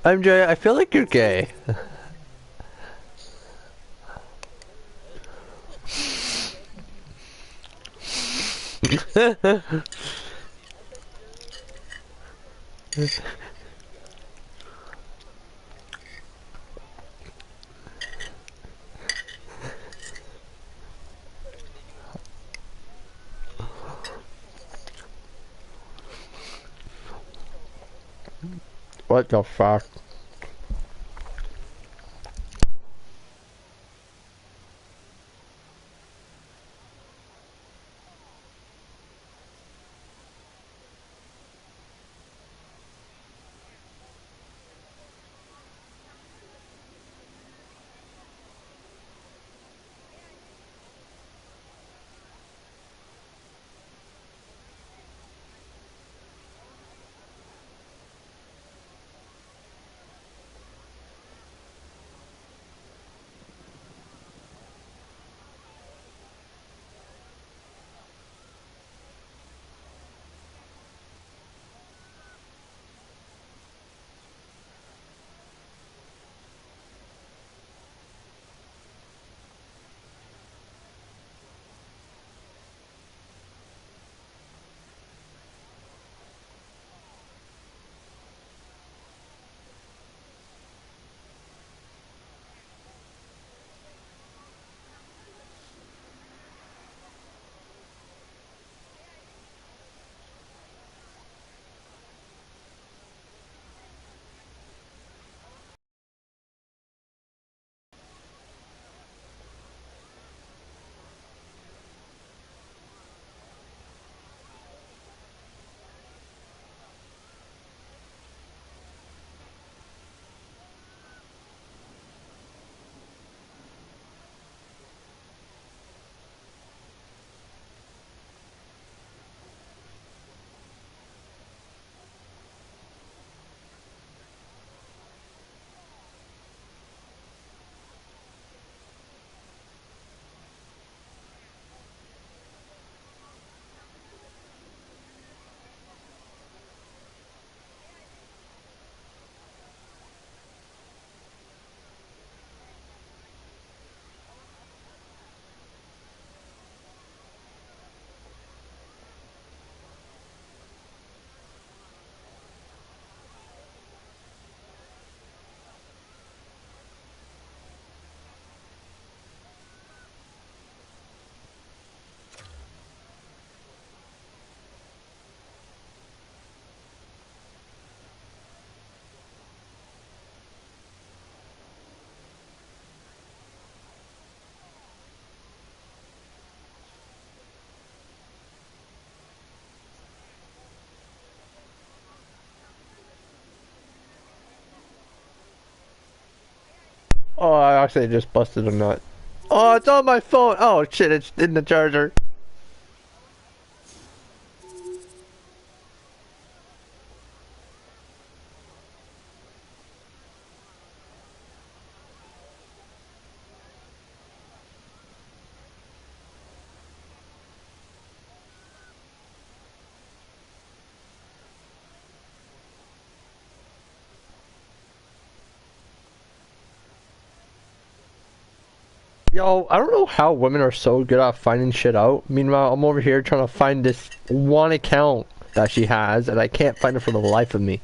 MJ, I feel like you're gay. What the fuck? Oh, I actually just busted a nut. Oh, it's on my phone. Oh shit, it's in the charger. Yo, I don't know how women are so good at finding shit out. Meanwhile, I'm over here trying to find this one account that she has, and I can't find it for the life of me.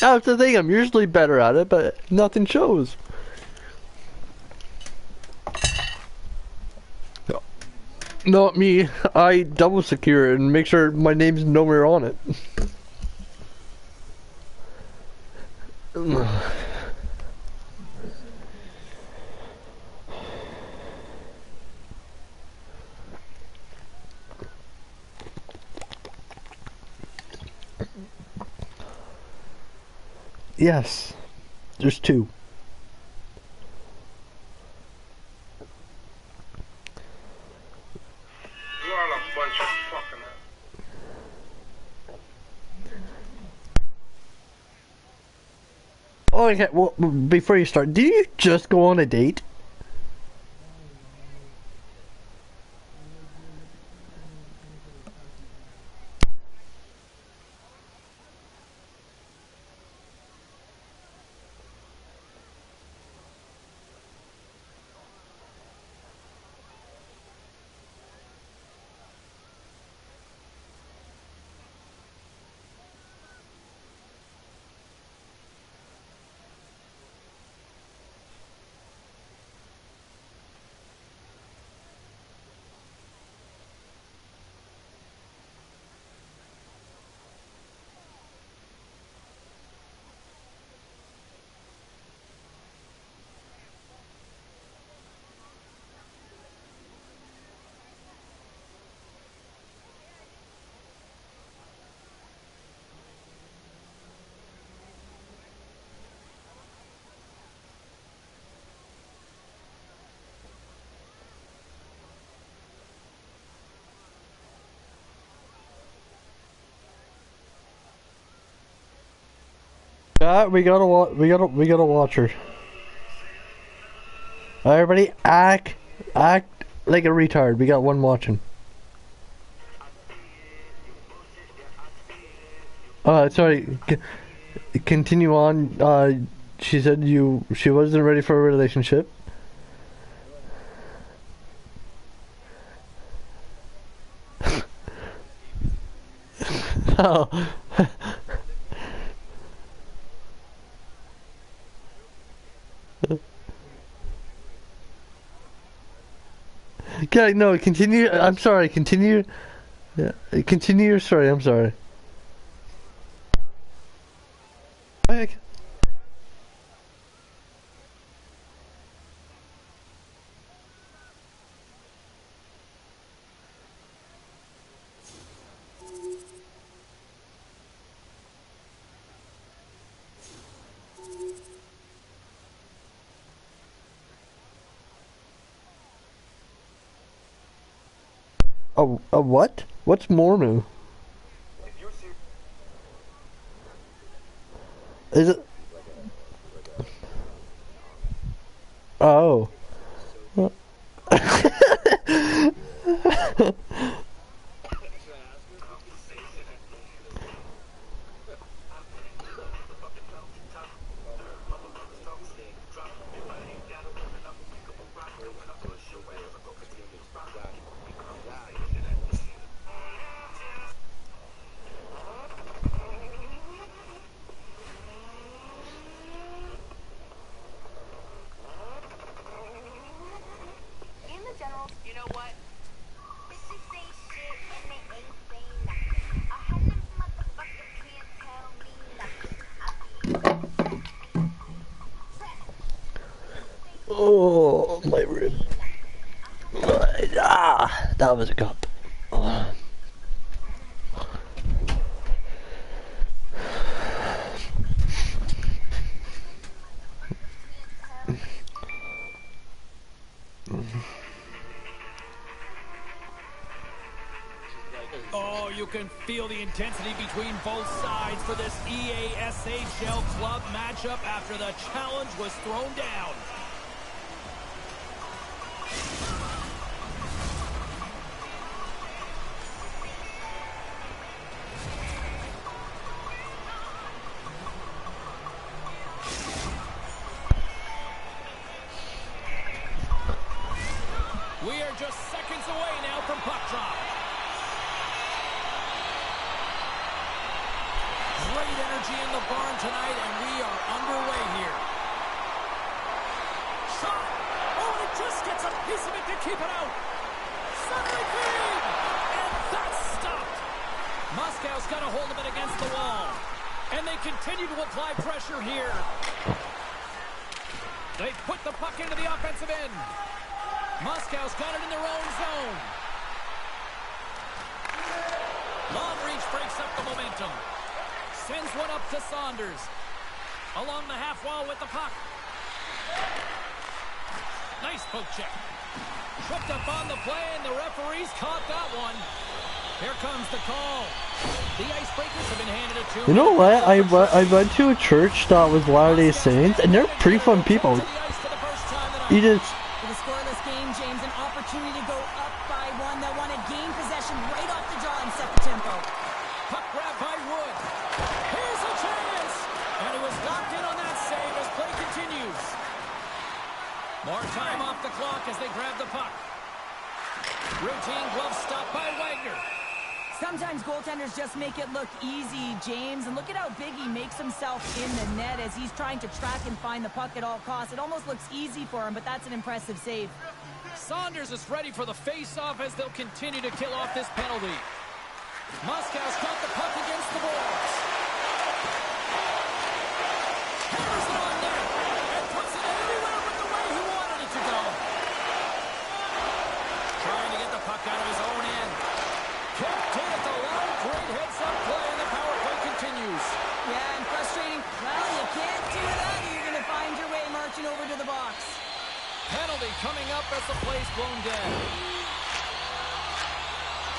That's the thing, I'm usually better at it, but nothing shows. Not me. I double secure it and make sure my name's nowhere on it. Yes. There's two. You're all a bunch of fucking... Oh, okay. Well, before you start, do you just go on a date? Yeah, we gotta watch her. Everybody act like a retard. We got one watching. Sorry. Continue on. She said she wasn't ready for a relationship. Oh. Okay, no, continue. I'm sorry. Continue. Yeah, continue your story. I'm sorry. Okay. A what? What's Mornu? Is it? Oh. Oh, my rib. That was a cup. Oh, you can feel the intensity between both sides for this EASHL club matchup after the challenge was thrown down. We are just seconds away now from puck drop. Great energy in the barn tonight, and we are underway here. Shot! Oh, it just gets a piece of it to keep it out. Suddenly feed! And that's stopped. Moscow's got a hold of it against the wall. And they continue to apply pressure here. They put the puck into the offensive end. Moscow's got it in their own zone. Long reach breaks up the momentum. Sends one up to Saunders. Along the half wall with the puck. Nice poke check. Tripped up on the play, and the referees caught that one. Here comes the call. The Icebreakers have been handed a 2. You know what? I went to a church that was Latter-day Saints, and they're pretty fun people. You just... With a scoreless game, James, an opportunity to go up by one. They'll want to gain possession right off the draw and set the tempo. Puck grab by Wood. Here's a chance! And he was locked in on that save as play continues. More time off the clock as they grab the puck. Routine glove stop by Wagner. Sometimes goaltenders just make it look easy, James. And look at how big he makes himself in the net as he's trying to track and find the puck at all costs. It almost looks easy for him, but that's an impressive save. Saunders is ready for the face-off as they'll continue to kill off this penalty. Moscow's got the puck against the boards. Hammers it on net and puts it everywhere but the way he wanted it to go. Trying to get the puck out of his own end. Kicked in at the line. Great heads-up play, and the power play continues. Yeah, and frustrating. Well, you can't do that. You're going to find your way marching over to the box. Penalty coming up as the play's blown dead.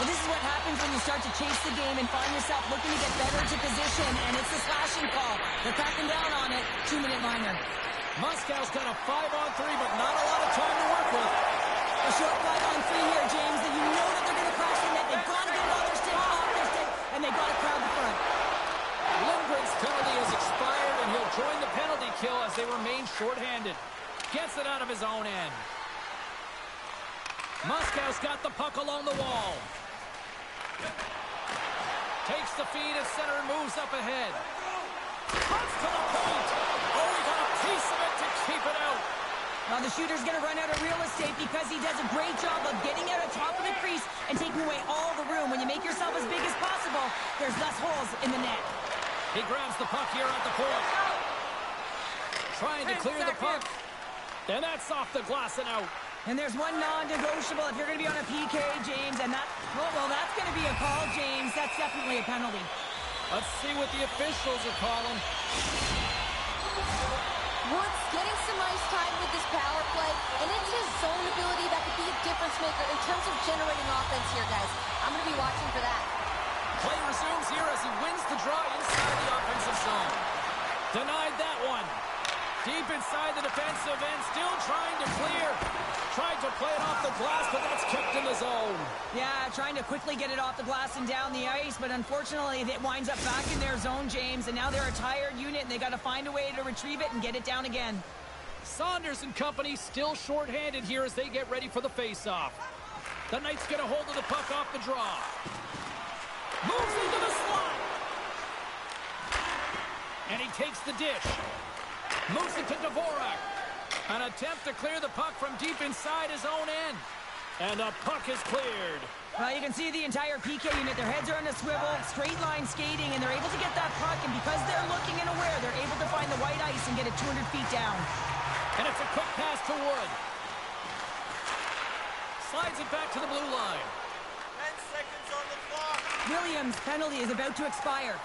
Well, this is what happens when you start to chase the game and find yourself looking to get better into position, and it's the slashing call. They're cracking down on it. 2-minute liner. Moscow's got a 5-on-3, but not a lot of time to work with. A short 5-on-3 here, James, that you know that they're going to crash the net. They've got to get it on their stick, off their stick, and they've got to crowd the front. Lindgren's penalty has expired, and he'll join the penalty kill as they remain shorthanded. Gets it out of his own end. Moscow's got the puck along the wall. Takes the feed at center and moves up ahead. Cuts to the point. Oh, he got a piece of it to keep it out. Now the shooter's going to run out of real estate because he does a great job of getting out of top of the crease and taking away all the room. When you make yourself as big as possible, there's less holes in the net. He grabs the puck here at the point. Trying to clear the puck. And that's off the glass and out. And there's one non-negotiable if you're going to be on a PK, James, and that, well, that's going to be a call, James. That's definitely a penalty. Let's see what the officials are calling. Woods getting some ice time with this power play, and it's his zone ability that could be a difference maker in terms of generating offense here, guys. I'm going to be watching for that. Play resumes here as he wins the draw inside the offensive zone. Denied that one. Deep inside the defensive end, still trying to clear. Tried to play it off the glass, but that's kept in the zone. Yeah, trying to quickly get it off the glass and down the ice, but unfortunately it winds up back in their zone, James, and now they're a tired unit, and they got to find a way to retrieve it and get it down again. Saunders and company still shorthanded here as they get ready for the face-off. The Knights get a hold of the puck off the draw. Moves into the slot. And he takes the dish. Moves it to Dvorak. An attempt to clear the puck from deep inside his own end. And the puck is cleared. You can see the entire PK unit. Their heads are on a swivel, straight line skating, and they're able to get that puck. And because they're looking and aware, they're able to find the white ice and get it 200 feet down. And it's a quick pass to Wood. Slides it back to the blue line. 10 seconds on the clock. Williams' penalty is about to expire.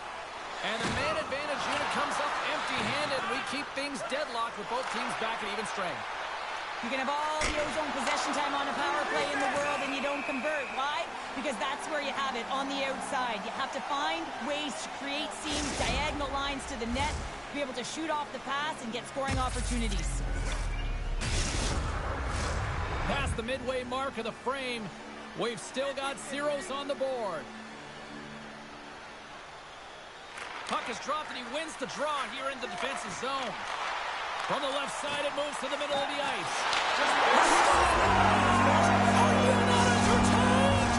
And the man advantage unit comes up empty-handed. We keep things deadlocked with both teams back at even strength. You can have all the ozone possession time on a power play in the world and you don't convert. Why? Because that's where you have it, on the outside. You have to find ways to create seams, diagonal lines to the net, to be able to shoot off the pass and get scoring opportunities. Past the midway mark of the frame, we've still got zeros on the board. Puck is dropped and he wins the draw here in the defensive zone. From the left side, it moves to the middle of the ice. Are you not entertained?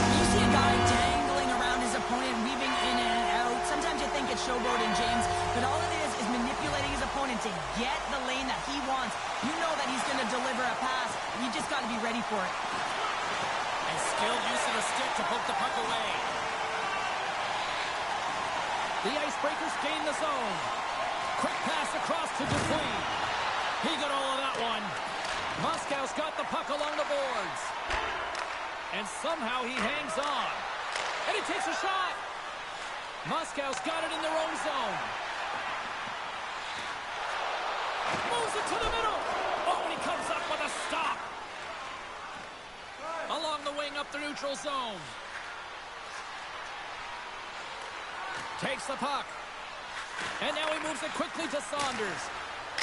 You see a guy dangling around his opponent, weaving in and out. Sometimes you think it's showboating, James, but all it is manipulating his opponent to get the lane that he wants. You know that he's going to deliver a pass. You just got to be ready for it. And skilled use of the stick to poke the puck away. The Icebreakers gain the zone. Quick pass across to Dupuis. He got all of that one. Moscow's got the puck along the boards. And somehow he hangs on. And he takes a shot. Moscow's got it in their own zone. Moves it to the middle. Oh, and he comes up with a stop. Along the wing up the neutral zone. Takes the puck. And now he moves it quickly to Saunders.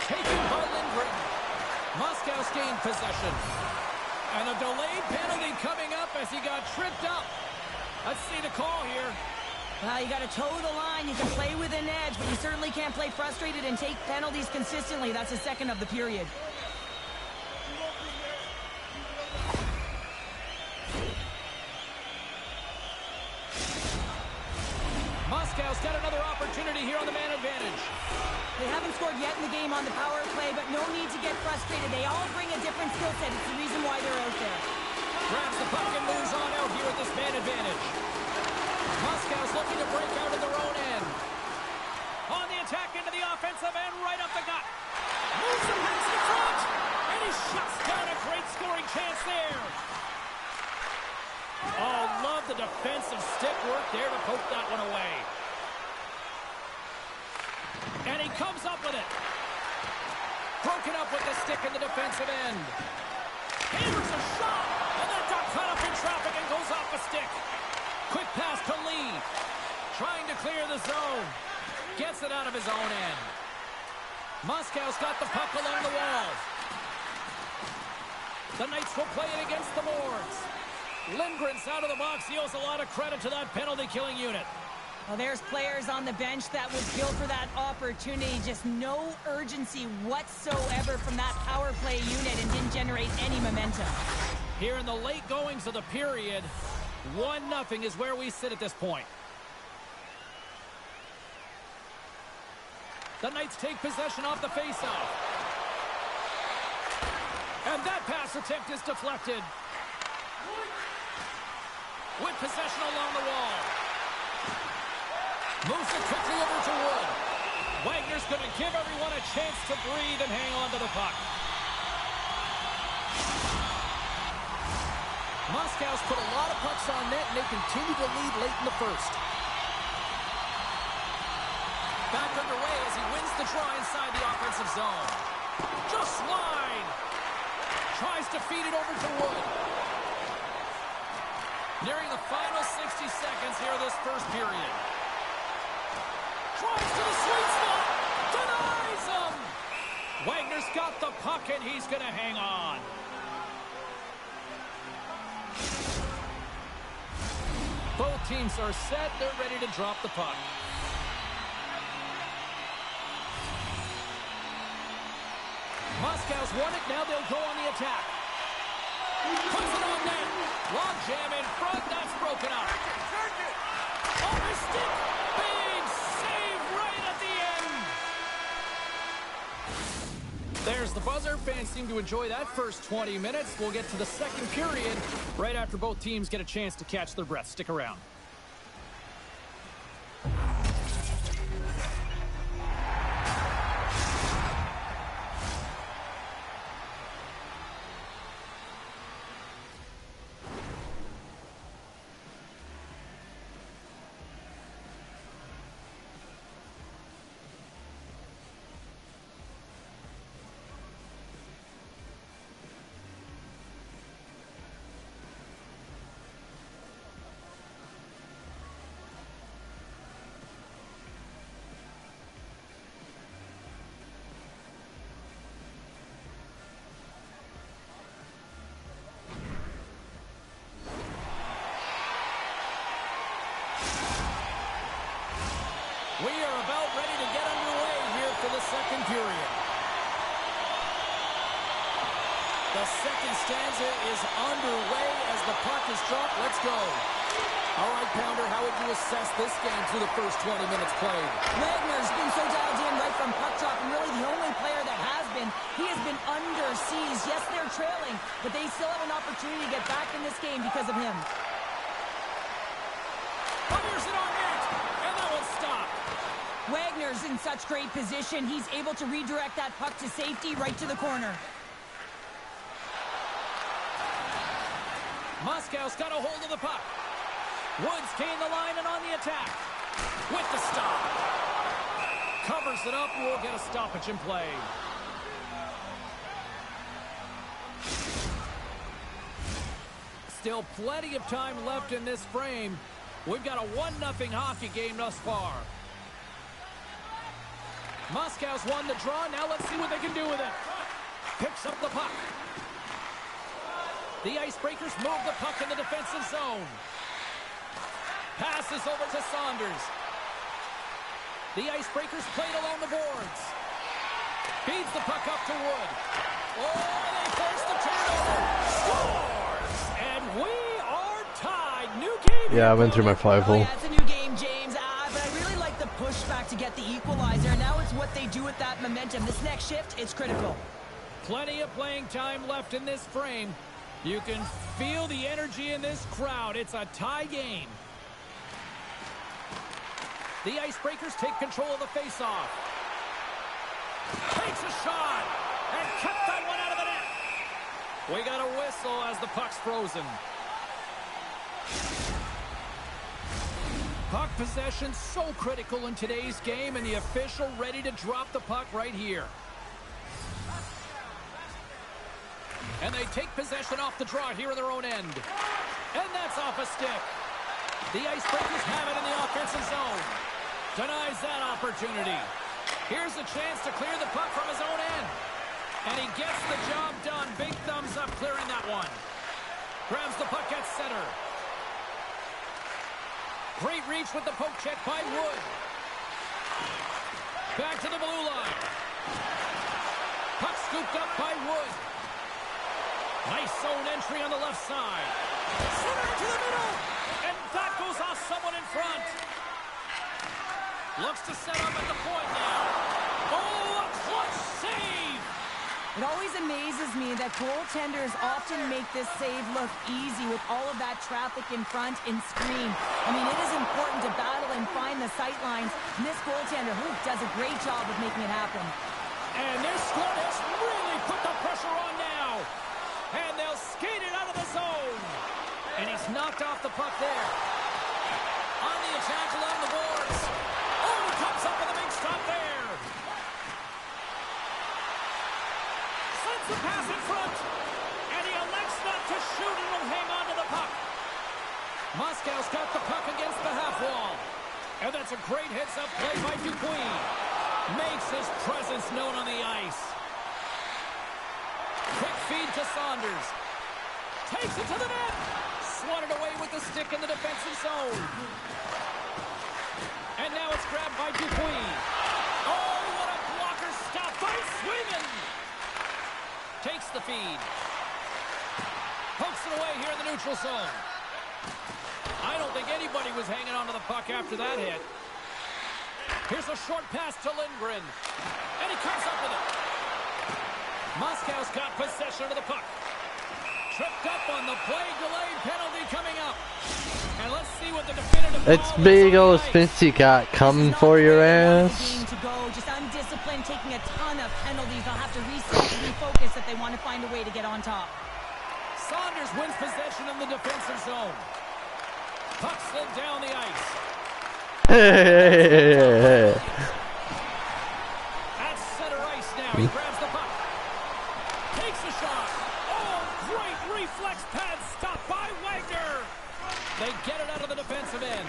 Taken by Lindgren. Moscow's gained possession. And a delayed penalty coming up as he got tripped up. Let's see the call here. You got to toe the line. You can play with an edge, but you certainly can't play frustrated and take penalties consistently. That's the second of the period. Moscow's got another opportunity here on the man advantage. They haven't scored yet in the game on the power play, but no need to get frustrated. They all bring a different skill set. It's the reason why they're out there. Grabs the puck and moves on out here with this man advantage. Moscow's looking to break out of their own end. On the attack into the offensive end, right up the gut. Moves the pass in front, and he shuts down a great scoring chance there. Oh, love the defensive stick work there to poke that one away. And he comes up with it. Broken up with the stick in the defensive end. Hammers a shot, and that got cut up stick. Quick pass to Lee. Trying to clear the zone. Gets it out of his own end. Moscow's got the puck along the wall. The Knights will play it against the boards. Lindgren's out of the box. He owes a lot of credit to that penalty-killing unit. Well, there's players on the bench that would kill for that opportunity. Just no urgency whatsoever from that power play unit and didn't generate any momentum. Here in the late goings of the period, 1-0 is where we sit at this point. The Knights take possession off the faceoff. And that pass attempt is deflected. With possession along the wall. Moves it quickly over to Wood. Wagner's going to give everyone a chance to breathe and hang on to the puck. Moscow's put a lot of pucks on net, and they continue to lead late in the first. Back underway as he wins the draw inside the offensive zone. Just wide. Tries to feed it over to Wood. Nearing the final 60 seconds here this first period. Tries to the sweet spot. Denies him. Wagner's got the puck, and he's going to hang on. Both teams are set. They're ready to drop the puck. Moscow's won it. Now they'll go on the attack. Puts it on net. Long jam in front. That's broken up. On the stick. Big save right at the end. There's the buzzer. Fans seem to enjoy that first 20 minutes. We'll get to the second period right after both teams get a chance to catch their breath. Stick around. We are about ready to get underway here for the second period. The second stanza is underway as the puck is dropped. Let's go. All right, Pounder, how would you assess this game through the first 20 minutes played? Wagner's been so dialed in right from puck drop, and really the only player that has been. He has been under siege. Yes, they're trailing, but they still have an opportunity to get back in this game because of him. Fires it on net, and that one's stopped. Wagner's in such great position. He's able to redirect that puck to safety right to the corner. Moscow's got a hold of the puck. Woods gained the line and on the attack. With the stop. Covers it up. We'll get a stoppage in play. Still plenty of time left in this frame. We've got a 1-0 hockey game thus far. Moscow's won the draw. Now let's see what they can do with it. Picks up the puck. The Icebreakers move the puck in the defensive zone. Passes over to Saunders. The Icebreakers played along the boards. Feeds the puck up to Wood. Oh, they force the turnover. Scores! And we are tied. New game. Yeah, I went through my 5-hole. Yeah, it's a new game, James. But I really like the pushback to get the equalizer. Now it's what they do with that momentum. This next shift is critical. Plenty of playing time left in this frame. You can feel the energy in this crowd. It's a tie game. The Icebreakers take control of the faceoff. Takes a shot and kept that one out of the net. We got a whistle as the puck's frozen. Puck possession so critical in today's game, and the official ready to drop the puck right here. And they take possession off the draw here in their own end. And that's off a stick. The Icebreakers have it in the offensive zone. Denies that opportunity. Here's a chance to clear the puck from his own end. And he gets the job done. Big thumbs up clearing that one. Grabs the puck at center. Great reach with the poke check by Wood. Back to the blue line. Puck scooped up by Wood. Nice zone entry on the left side. Center to the middle. And that goes off someone in front. Looks to set up at the point now. Oh, a clutch save. It always amazes me that goaltenders often make this save look easy with all of that traffic in front and screen. I mean, it is important to battle and find the sight lines. And this goaltender, does a great job of making it happen. And this squad has really put the pressure on now. And they'll skate it out of the zone. And he's knocked off the puck there. On the attack along the boards. Oh, he comes up with a big stop there. Sends the pass in front. And he elects not to shoot and will hang on to the puck. Moscow's got the puck against the half wall. And that's a great heads-up play by Dupuis. Makes his presence known on the ice. Quick feed to Saunders. Takes it to the net. Swatted away with the stick in the defensive zone. And now it's grabbed by Dupuis. Oh, what a blocker stop by Swayman. Takes the feed. Pokes it away here in the neutral zone. I don't think anybody was hanging on to the puck after that hit. Here's a short pass to Lindgren. And he comes up with it. Moscow's got possession of the puck. Tripped up on the play. Delayed penalty coming up. And let's see what the definitive It's call big is on old the ice. Spency Cat coming for your ass. To go, just undisciplined, taking a ton of penalties. They'll have to reset and refocus if they want to find a way to get on top. Saunders wins possession in the defensive zone. Puck slid down the ice. Hey. At center ice now. He grabs the puck. Takes a shot. Oh, great reflex pad stop by Wagner. They get it out of the defensive end.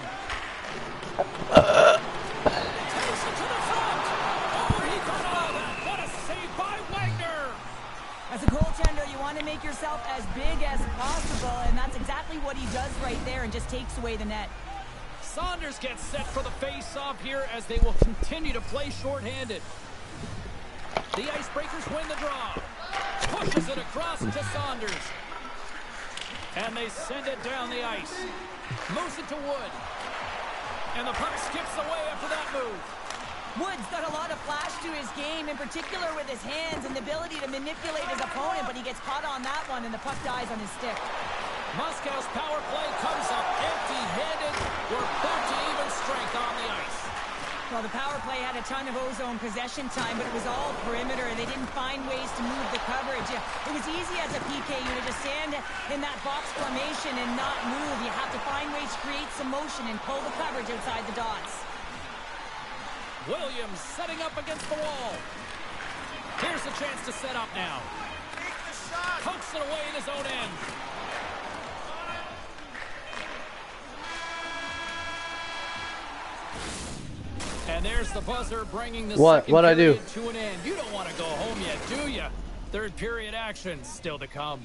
Takes it to the front. Oh, he got all that. What a save by Wagner. As a goaltender, you want to make yourself as big as possible, and that's exactly what he does right there and just takes away the net. Saunders gets set for the face-off here as they will continue to play shorthanded. The Icebreakers win the draw. Pushes it across to Saunders. And they send it down the ice. Moves it to Wood. And the puck skips away after that move. Wood's got a lot of flash to his game, in particular with his hands and the ability to manipulate his opponent, but he gets caught on that one and the puck dies on his stick. Moscow's power play comes up empty-handed. We're back to even strength on the ice. Well, the power play had a ton of ozone possession time, but it was all perimeter. They didn't find ways to move the coverage. It was easy as a PK unit to stand in that box formation and not move. You have to find ways to create some motion and pull the coverage outside the dots. Williams setting up against the wall. Here's a chance to set up now. Take the shot. Pokes it away in his own end. And there's the buzzer bringing the second What'd I do? period to an end. You don't want to go home yet, do you? Third period action still to come.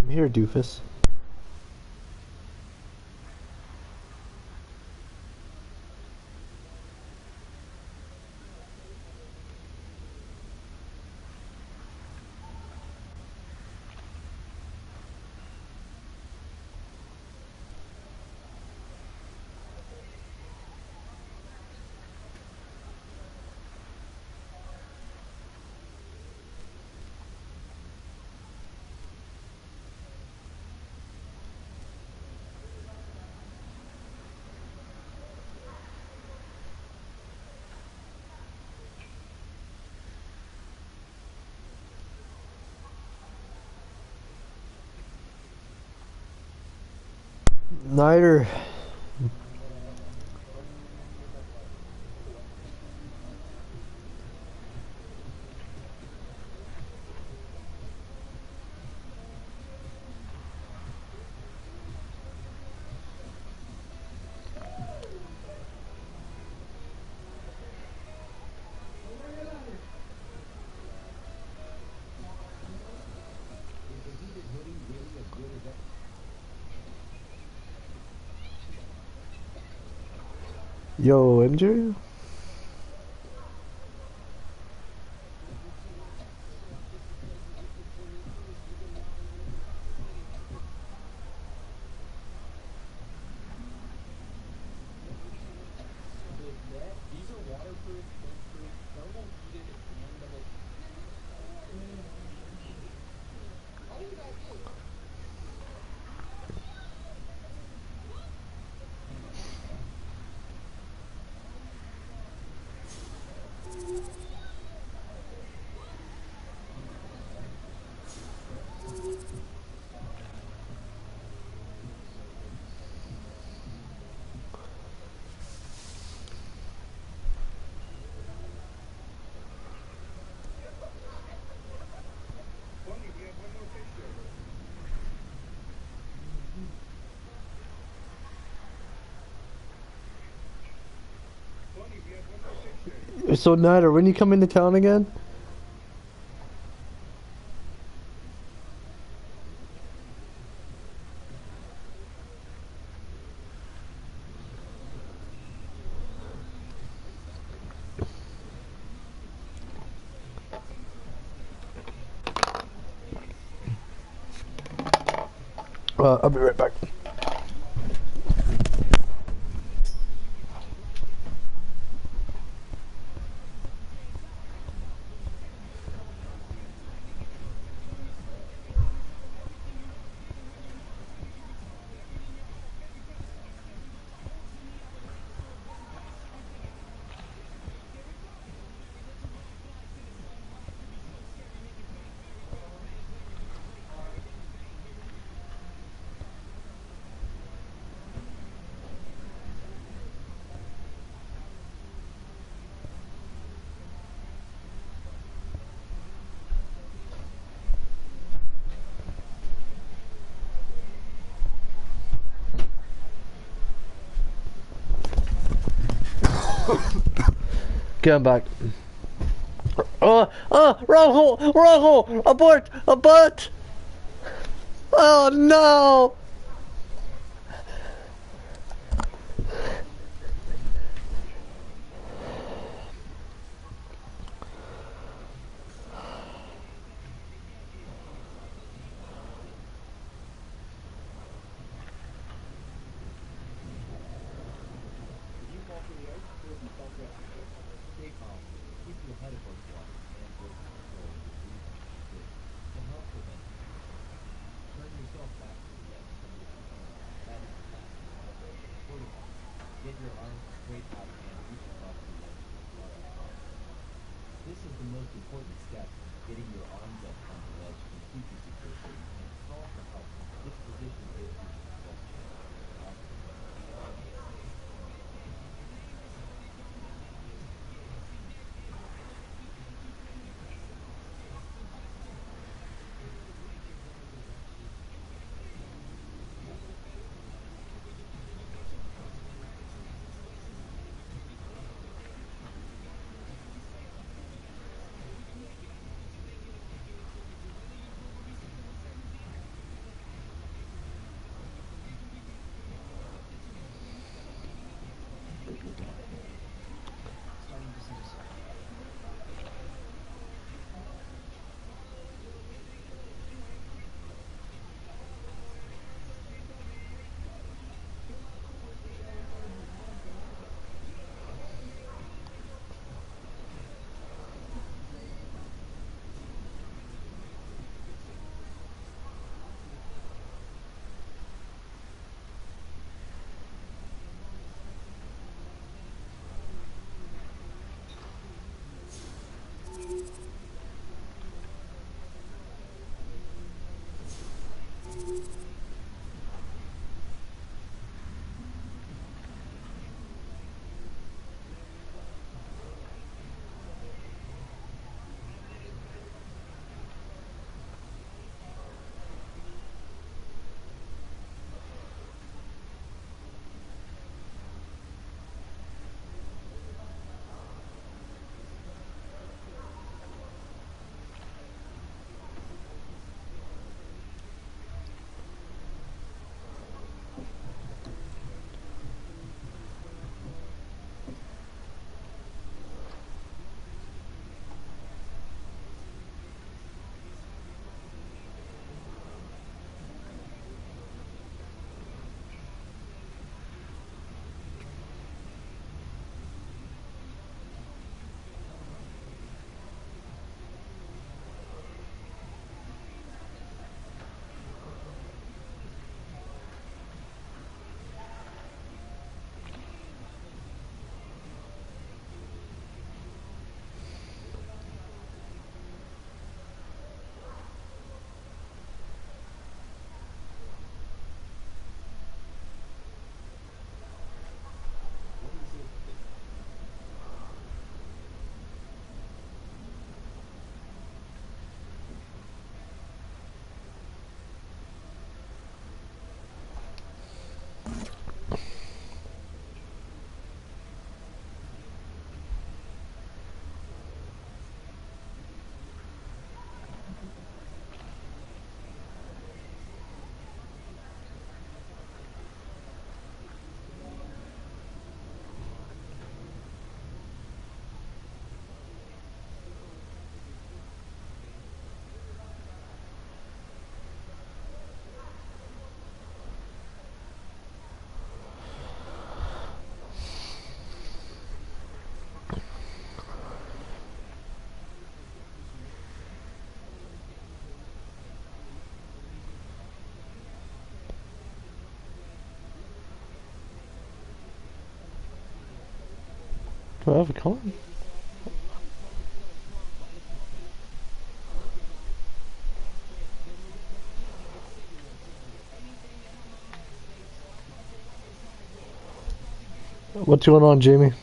I'm here, doofus. Nighter. Yo, MJ? So, Nighter, when you come into town again? I'll be right back. Get him back. Wrong hole! Wrong hole! Abort! Abort! Oh no! Do I have a con? What's going on, Jamie?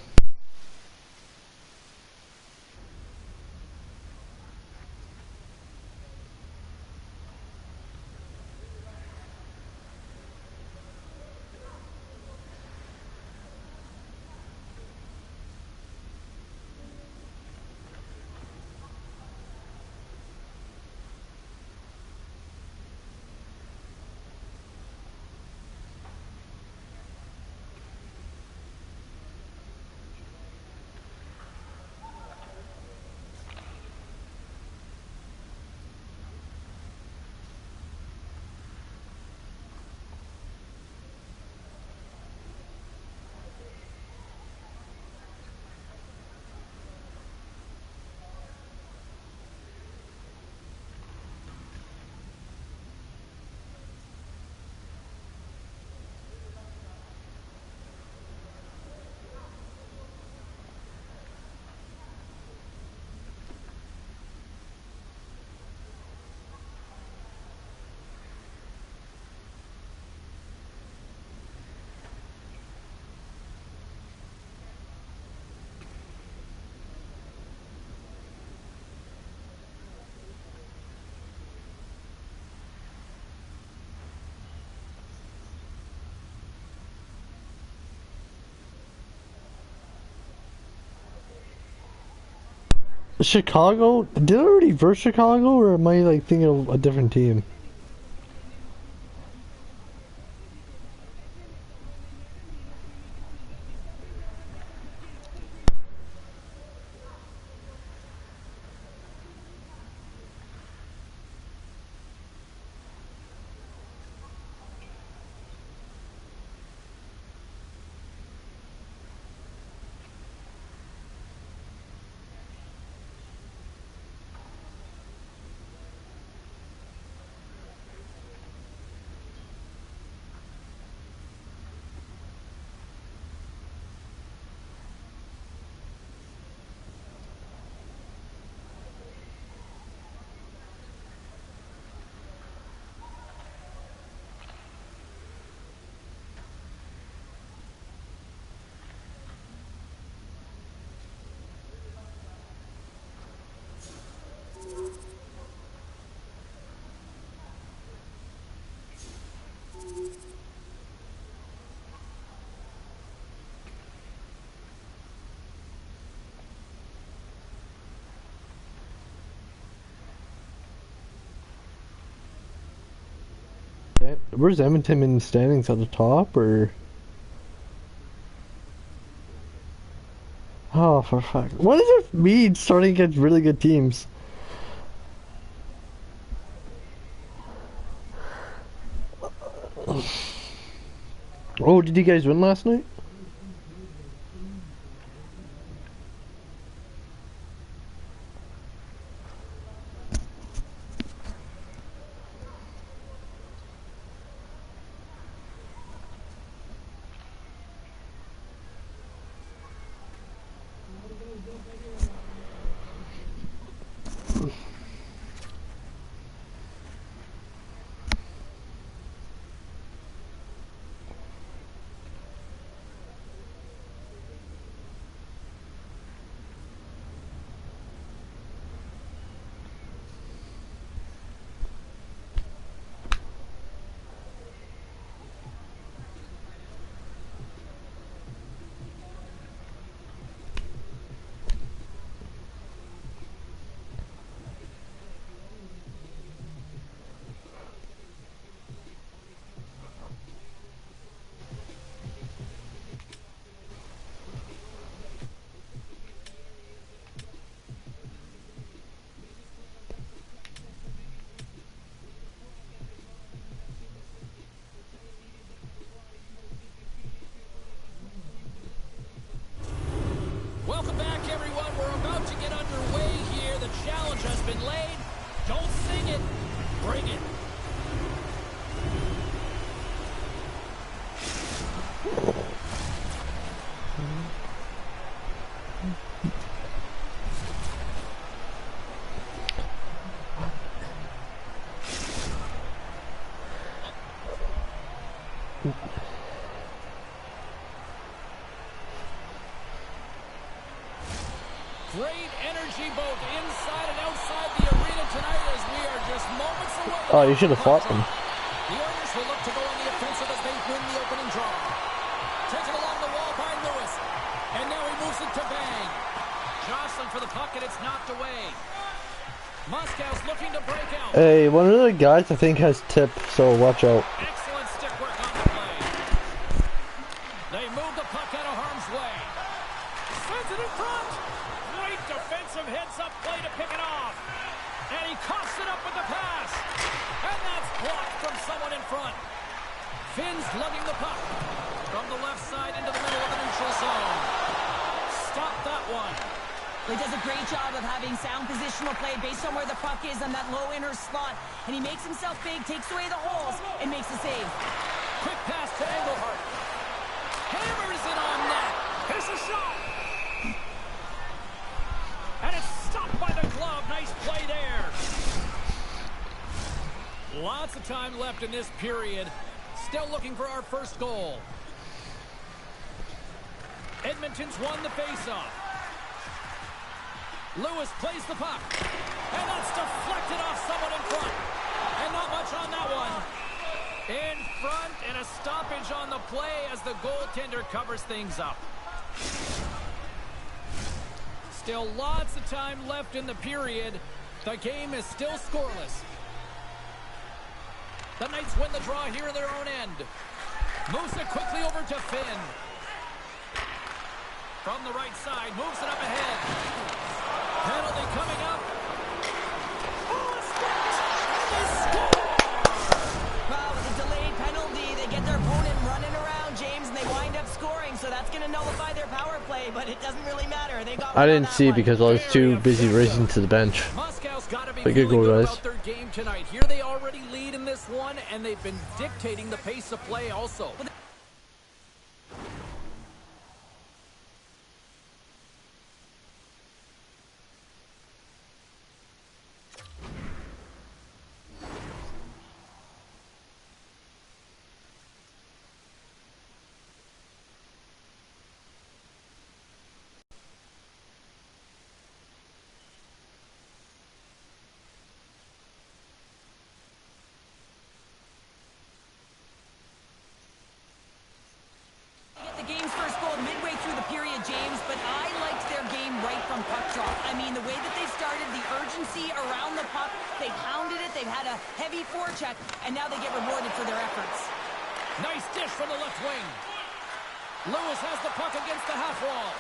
Chicago? Did I already verse Chicago, or am I like thinking of a different team? Where's Edmonton in the standings, at the top, or? Oh, for fuck! What does it mean starting against really good teams? Oh, did you guys win last night? great energy both inside and outside the arena tonight as we are just moments away. Oh, you should have fought them. The Oilers will look to go on the offensive as they win the opening draw. Taken along the wall by Lewis. And now he moves it to Bang. Jostling for the puck and it's knocked away. Moscow's looking to break out. Hey, one of the guys I think has tip, so watch out. Excellent stick work on the play. They move the puck out of harm's way. Sends it in front. Great defensive heads-up play to pick it off. And he coughs it up with the pass. And that's blocked from someone in front. Finn's lugging the puck from the left side into the middle of the neutral zone. Stop that one. He does a great job of having sound positional play based on where the puck is on that low inner slot. And he makes himself big, takes away the holes, and makes a save. Quick pass to Engelhart. Hammers it on net. Here's a shot. And it's stopped by the glove. Nice play there. Lots of time left in this period. Still looking for our first goal. Edmonton's won the faceoff. Lewis plays the puck. And that's deflected off someone in front. And not much on that one. In front and a stoppage on the play as the goaltender covers things up. Still lots of time left in the period. The game is still scoreless. The Knights win the draw here in their own end. Moves it quickly over to Finn. From the right side, moves it up ahead. Penalty coming up. Oh, a stretch! And they score! Wow, with a delayed penalty, they get their opponent running around, James, and they wind up scoring. So that's going to nullify their power play, but it doesn't really matter. They got I didn't see because I was too busy racing to the bench. Moscow's got to be But good feeling goal, good guys. about their game tonight. Here they already lead in this one, and they've been dictating the pace of play also. The game's first goal midway through the period, James, but I liked their game right from puck drop. I mean, the way that they started, the urgency around the puck, they hounded it, they've had a heavy forecheck, and now they get rewarded for their efforts. Nice dish from the left wing. Lewis has the puck against the half wall.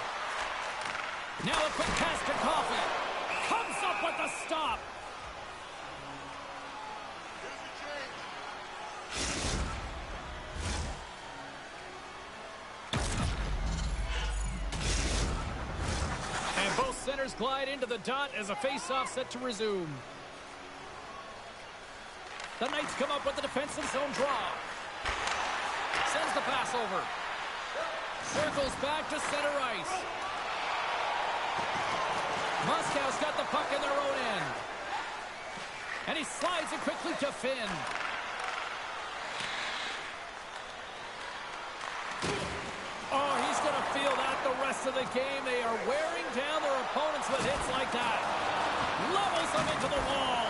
Now a quick pass to Coffey. Comes up with the stop. And both centers glide into the dot as a face-off set to resume. The Knights come up with the defensive zone draw. Sends the pass over. Circles back to center ice. Moscow's got the puck in their own end. And he slides it quickly to Finn. Oh, he's going to feel that the rest of the game. They are wearing down their opponents with hits like that. Levels them into the wall.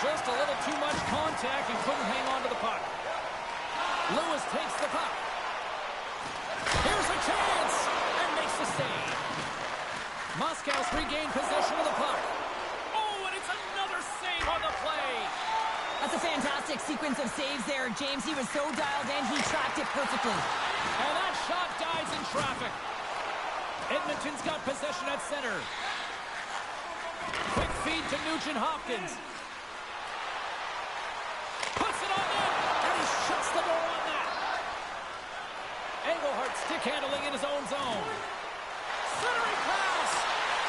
Just a little too much contact and couldn't hang on to the puck. Lewis takes the puck. Here's a chance and makes the save. Moscow's regained possession of the puck. Oh, and it's another save on the play. That's a fantastic sequence of saves there, James. He was so dialed in, he tracked it perfectly. And that shot dies in traffic. Edmonton's got possession at center. Quick feed to Nugent-Hopkins. Puts it on net, and he shuts the door on that. Engelhart stick handling in his own zone. Centering pass,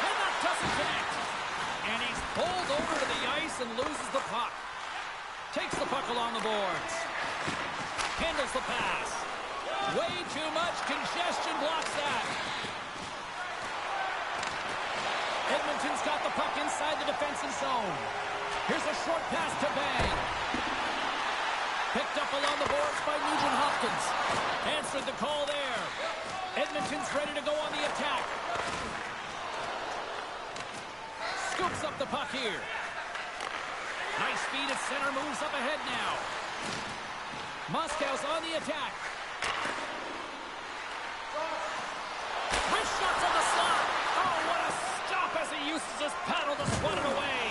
and that doesn't connect. And he's pulled over to the ice and loses the puck. Takes the puck along the boards. Handles the pass. Way too much congestion blocks that. Edmonton's got the puck inside the defensive zone. Here's a short pass to Bang. Picked up along the boards by Nugent-Hopkins. Answered the call there. Edmonton's ready to go on the attack. Scoops up the puck here. Nice feed at center, moves up ahead now. Moscow's on the attack. Wrist shot from the slot. Oh, what a stop as he uses his paddle to swat it away.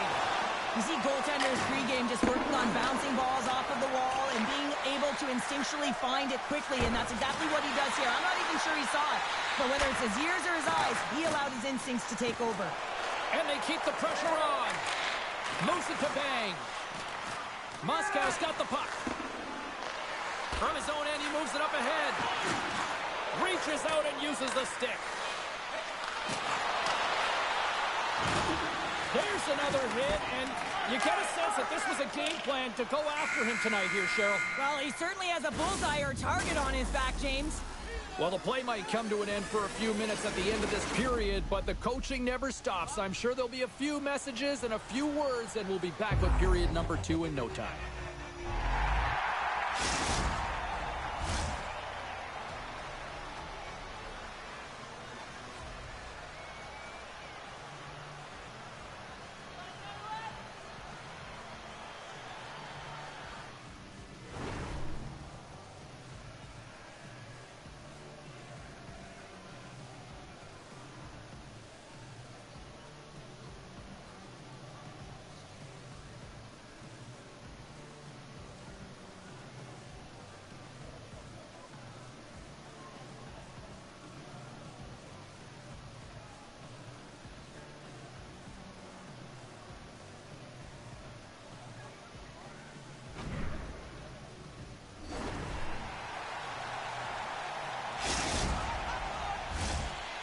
You see goaltenders pregame just working on bouncing balls off of the wall and being able to instinctually find it quickly, and that's exactly what he does here. I'm not even sure he saw it, but whether it's his ears or his eyes, he allowed his instincts to take over. And they keep the pressure on. Moves it to Bang. Moscow's got the puck. From his own end, he moves it up ahead. Reaches out and uses the stick. There's another hit, and you get a sense that this was a game plan to go after him tonight here, Cheryl. Well, he certainly has a bullseye or target on his back, James. Well, the play might come to an end for a few minutes at the end of this period, but the coaching never stops. I'm sure there'll be a few messages and a few words, and we'll be back with period number 2 in no time.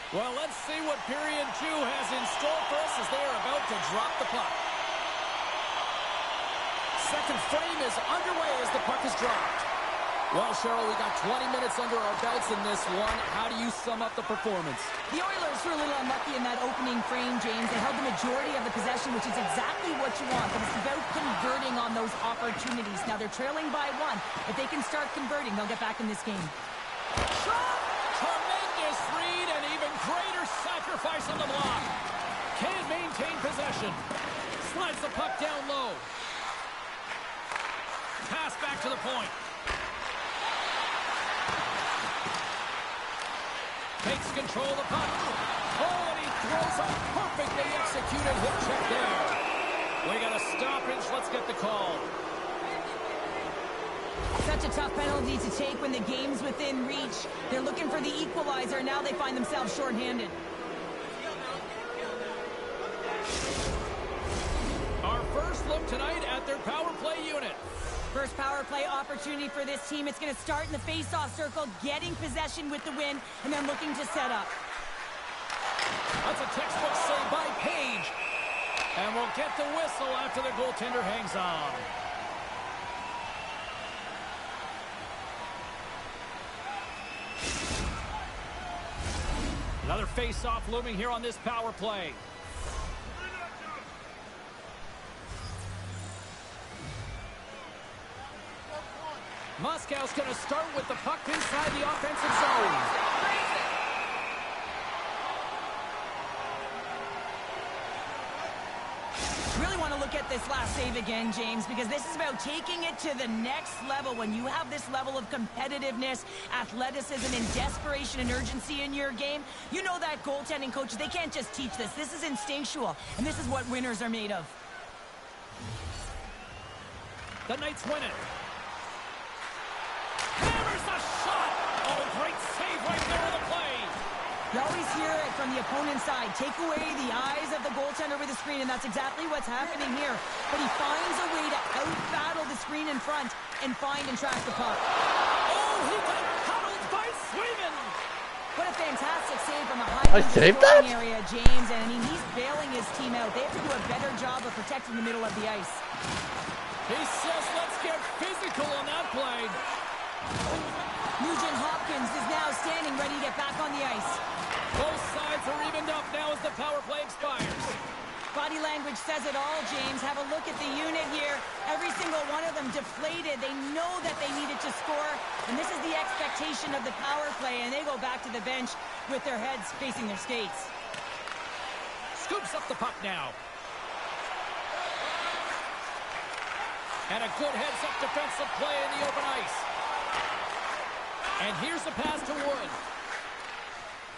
Well, let's see what period 2 has in store for us as they are about to drop the puck. Second frame is underway as the puck is dropped. Well, Cheryl, we got 20 minutes under our belts in this one. How do you sum up the performance? The Oilers were a little unlucky in that opening frame, James. They held the majority of the possession, which is exactly what you want, but it's about converting on those opportunities. Now they're trailing by 1. If they can start converting, they'll get back in this game. Shot! Tremendous read and even greater sacrifice on the block. Can't maintain possession. Slides the puck down low. Pass back to the point. Takes control of the puck. Oh, and he throws a perfectly executed hook check there. We got a stoppage. Let's get the call. Such a tough penalty to take when the game's within reach. They're looking for the equalizer. Now they find themselves shorthanded. Our first look tonight at their power play unit. First power play opportunity for this team. It's going to start in the face-off circle, getting possession with the win, and then looking to set up. That's a textbook save by Page. And we'll get the whistle after the goaltender hangs on. Another face-off looming here on this power play. Moscow's going to start with the puck inside the offensive zone. Really want to look at this last save again, James, because this is about taking it to the next level. When you have this level of competitiveness, athleticism, and desperation and urgency in your game, you know that goaltending coaches, they can't just teach this. This is instinctual, and this is what winners are made of. The Knights win it. Hammers the shot. Oh, great save right there in the play. You always hear it from the opponent's side. Take away the eyes of the goaltender with the screen, and that's exactly what's happening here. But he finds a way to out-battle the screen in front and find and track the puck. Oh, he got huddled by Swayman. What a fantastic save from a high saved that? area, James. And I mean, he's bailing his team out. They have to do a better job of protecting the middle of the ice. He says, let's get physical on that play. Nugent Hopkins is now standing ready to get back on the ice. Both sides are evened up now as the power play expires. Body language says it all, James. Have a look at the unit here. Every single one of them deflated. They know that they needed to score, and this is the expectation of the power play, and they go back to the bench with their heads facing their skates. Scoops up the puck now. And a good heads-up defensive play in the open ice. And here's the pass to Wood.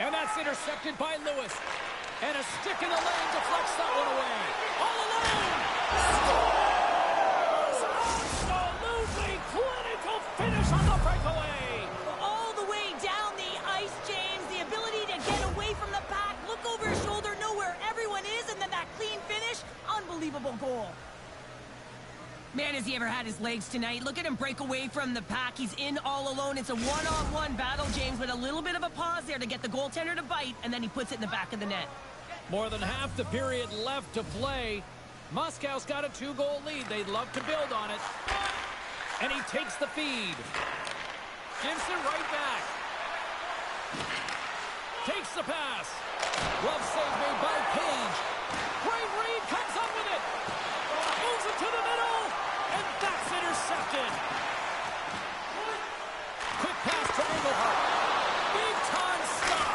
And that's intercepted by Lewis. And a stick in the lane deflects that one away. All alone! Absolutely clinical finish on the breakaway. All the way down the ice, James. The ability to get away from the pack, look over his shoulder, know where everyone is, and then that clean finish. Unbelievable goal. Man, has he ever had his legs tonight. Look at him break away from the pack. He's in all alone. It's a one-on-one battle, James, but a little bit of a pause there to get the goaltender to bite, and then he puts it in the back of the net. More than half the period left to play. Moscow's got a 2-goal lead. They'd love to build on it. And he takes the feed. Gives it right back. Takes the pass. Glove save made by Page. Great read, comes up with it. Moves it to the middle. And that's intercepted. Quick pass to Nhll. Big time stop.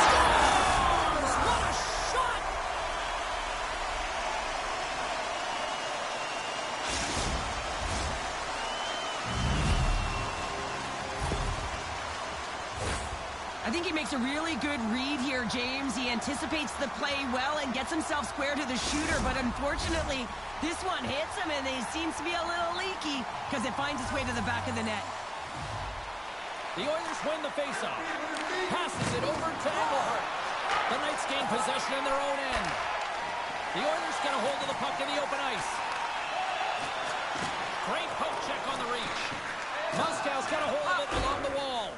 Scores! What a shot! I think he makes a really good read here, James. He anticipates the play well and gets himself square to the shooter, but unfortunately, this one hits him and he seems to be a little leaky because it finds its way to the back of the net. The Oilers win the faceoff. Passes it over to Nhll. The Knights gain possession in their own end. The Oilers get a hold of the puck in the open ice. Great poke check on the reach. Moscow's got a hold of it along the wall.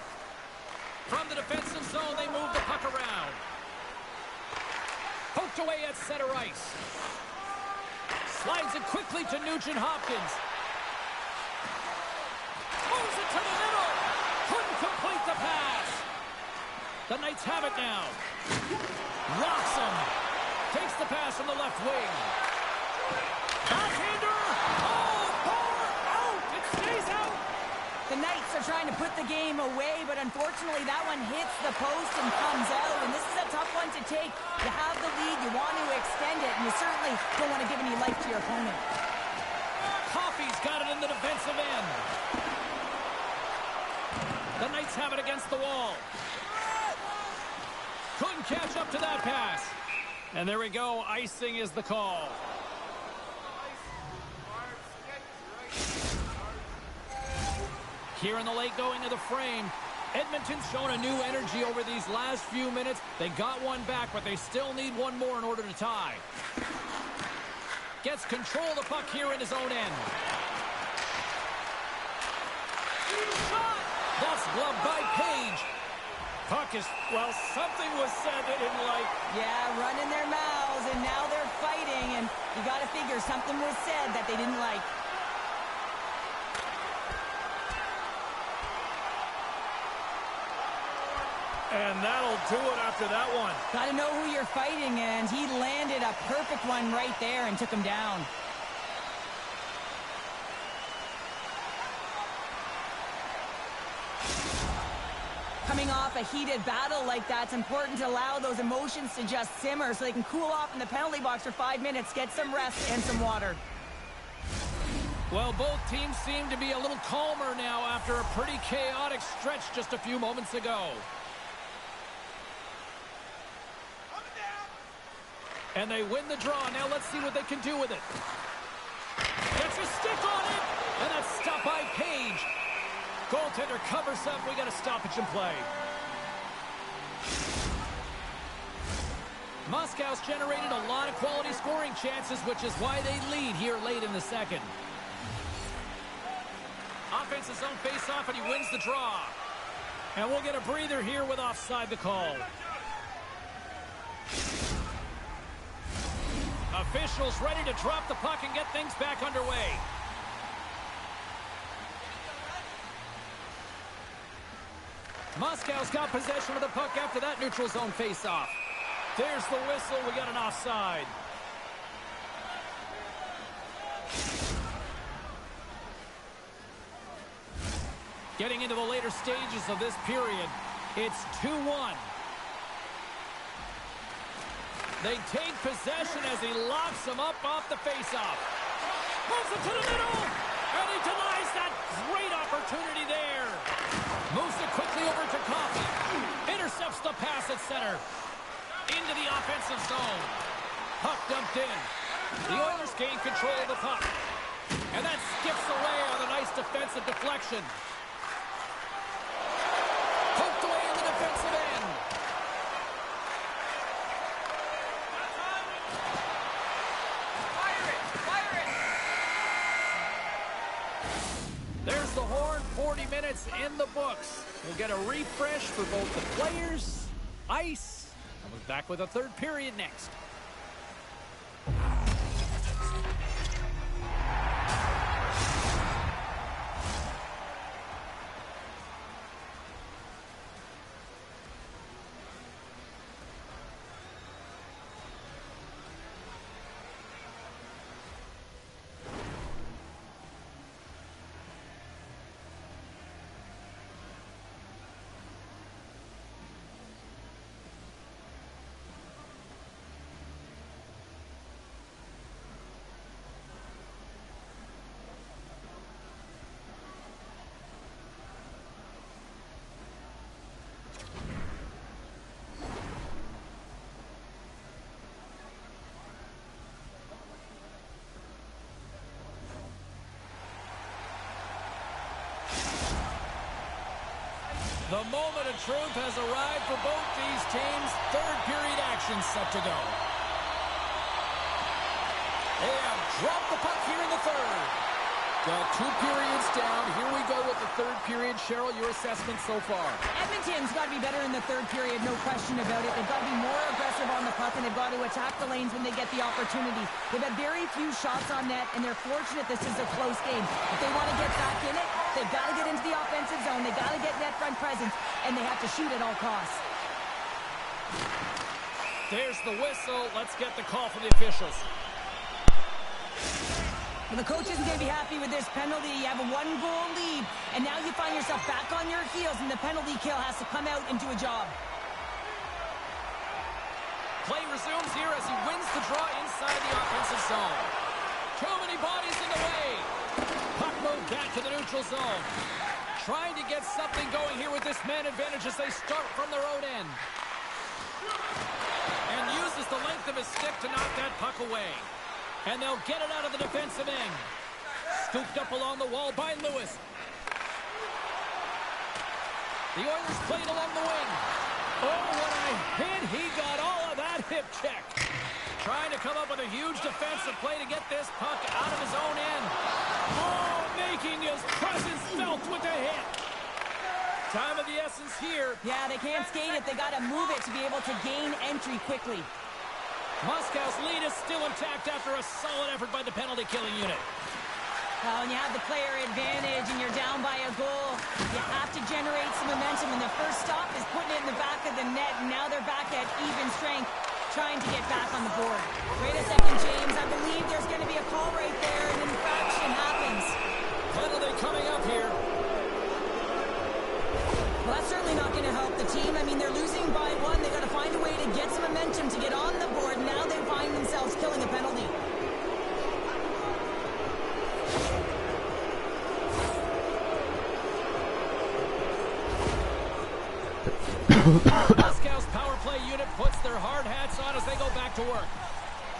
From the defensive zone, they move the puck around. Poked away at center ice. Slides it quickly to Nugent-Hopkins. Moves it to the middle. Couldn't complete the pass. The Knights have it now. Rocks him. Takes the pass from the left wing. Backhander. Oh, bar out. It stays out. The Knights are trying to put the game away, but unfortunately that one hits the post and comes out, and this is a tough one to take. You have the lead, you want to extend it, and you certainly don't want to give any life to your opponent. Coffey's got it in the defensive end. The Knights have it against the wall. Couldn't catch up to that pass. And there we go, icing is the call. Here in the late going to the frame. Edmonton's shown a new energy over these last few minutes. They got one back, but they still need one more in order to tie. Gets control of the puck here in his own end. Shot! That's gloved by Page. Puck is, well, something was said they didn't like. Yeah, running their mouths, and now they're fighting, and you got to figure something was said that they didn't like. And that'll do it after that one. Got to know who you're fighting, and he landed a perfect one right there and took him down. Coming off a heated battle like that, it's important to allow those emotions to just simmer so they can cool off in the penalty box for 5 minutes, get some rest and some water. Well, both teams seem to be a little calmer now after a pretty chaotic stretch just a few moments ago. And they win the draw. Now let's see what they can do with it. Gets a stick on it. And that's stopped by Page. Goaltender covers up. We got a stoppage in play. Moscow's generated a lot of quality scoring chances, which is why they lead here late in the second. Offense's own face-off, and he wins the draw. And we'll get a breather here with offside the call. Officials ready to drop the puck and get things back underway. Moscow's got possession of the puck after that neutral zone face-off. There's the whistle. We got an offside. Getting into the later stages of this period, it's 2-1. They take possession as he locks him up off the faceoff. Moves it to the middle. And he denies that great opportunity there. Moves it quickly over to Coffey. Intercepts the pass at center. Into the offensive zone. Puck dumped in. The Oilers gain control of the puck. And that skips away on a nice defensive deflection. Poked away in the defensive end. Fire it! There's the horn. 40 minutes in the books. We'll get a refresh for both the players, ice, and we're back with a third period next. The moment of truth has arrived for both these teams. Third period action set to go. They have dropped the puck here in the third. Got 2 periods down. Here we go with the third period. Cheryl, your assessment so far? Edmonton's got to be better in the third period, no question about it. They've got to be more aggressive on the puck, and they've got to attack the lanes when they get the opportunity. They've had very few shots on net, and they're fortunate this is a close game. If they want to get back in it, they've got to get into the offensive zone. They've got to get net front presence, and they have to shoot at all costs. There's the whistle. Let's get the call from the officials. Well, the coach isn't going to be happy with this penalty. You have a 1-goal lead, and now you find yourself back on your heels, and the penalty kill has to come out and do a job. Play resumes here as he wins the draw inside the offensive zone. Too many bodies in the way. Puck moved back to the neutral zone. Trying to get something going here with this man advantage as they start from their own end. And uses the length of his stick to knock that puck away. And they'll get it out of the defensive end. Scooped up along the wall by Lewis. The Oilers played along the wing. Oh, what a hit. He got all of that hip check. Trying to come up with a huge defensive play to get this puck out of his own end. Oh, making his presence felt with the hit. Time of the essence here. Yeah, they can't skate it. They got to move it to be able to gain entry quickly. Moscow's lead is still intact after a solid effort by the penalty-killing unit. Well, when you have the player advantage and you're down by a goal, you have to generate some momentum. And the first stop is putting it in the back of the net. And now they're back at even strength, trying to get back on the board. Wait a second, James. I believe there's going to be a call right there. An infraction happens. Penalty coming up here. Well, that's certainly not going to help the team. I mean, they're losing by 1. They've got to find a way to get some momentum to get on the board. Now they find themselves killing a penalty. Moscow's power play unit puts their hard hats on as they go back to work.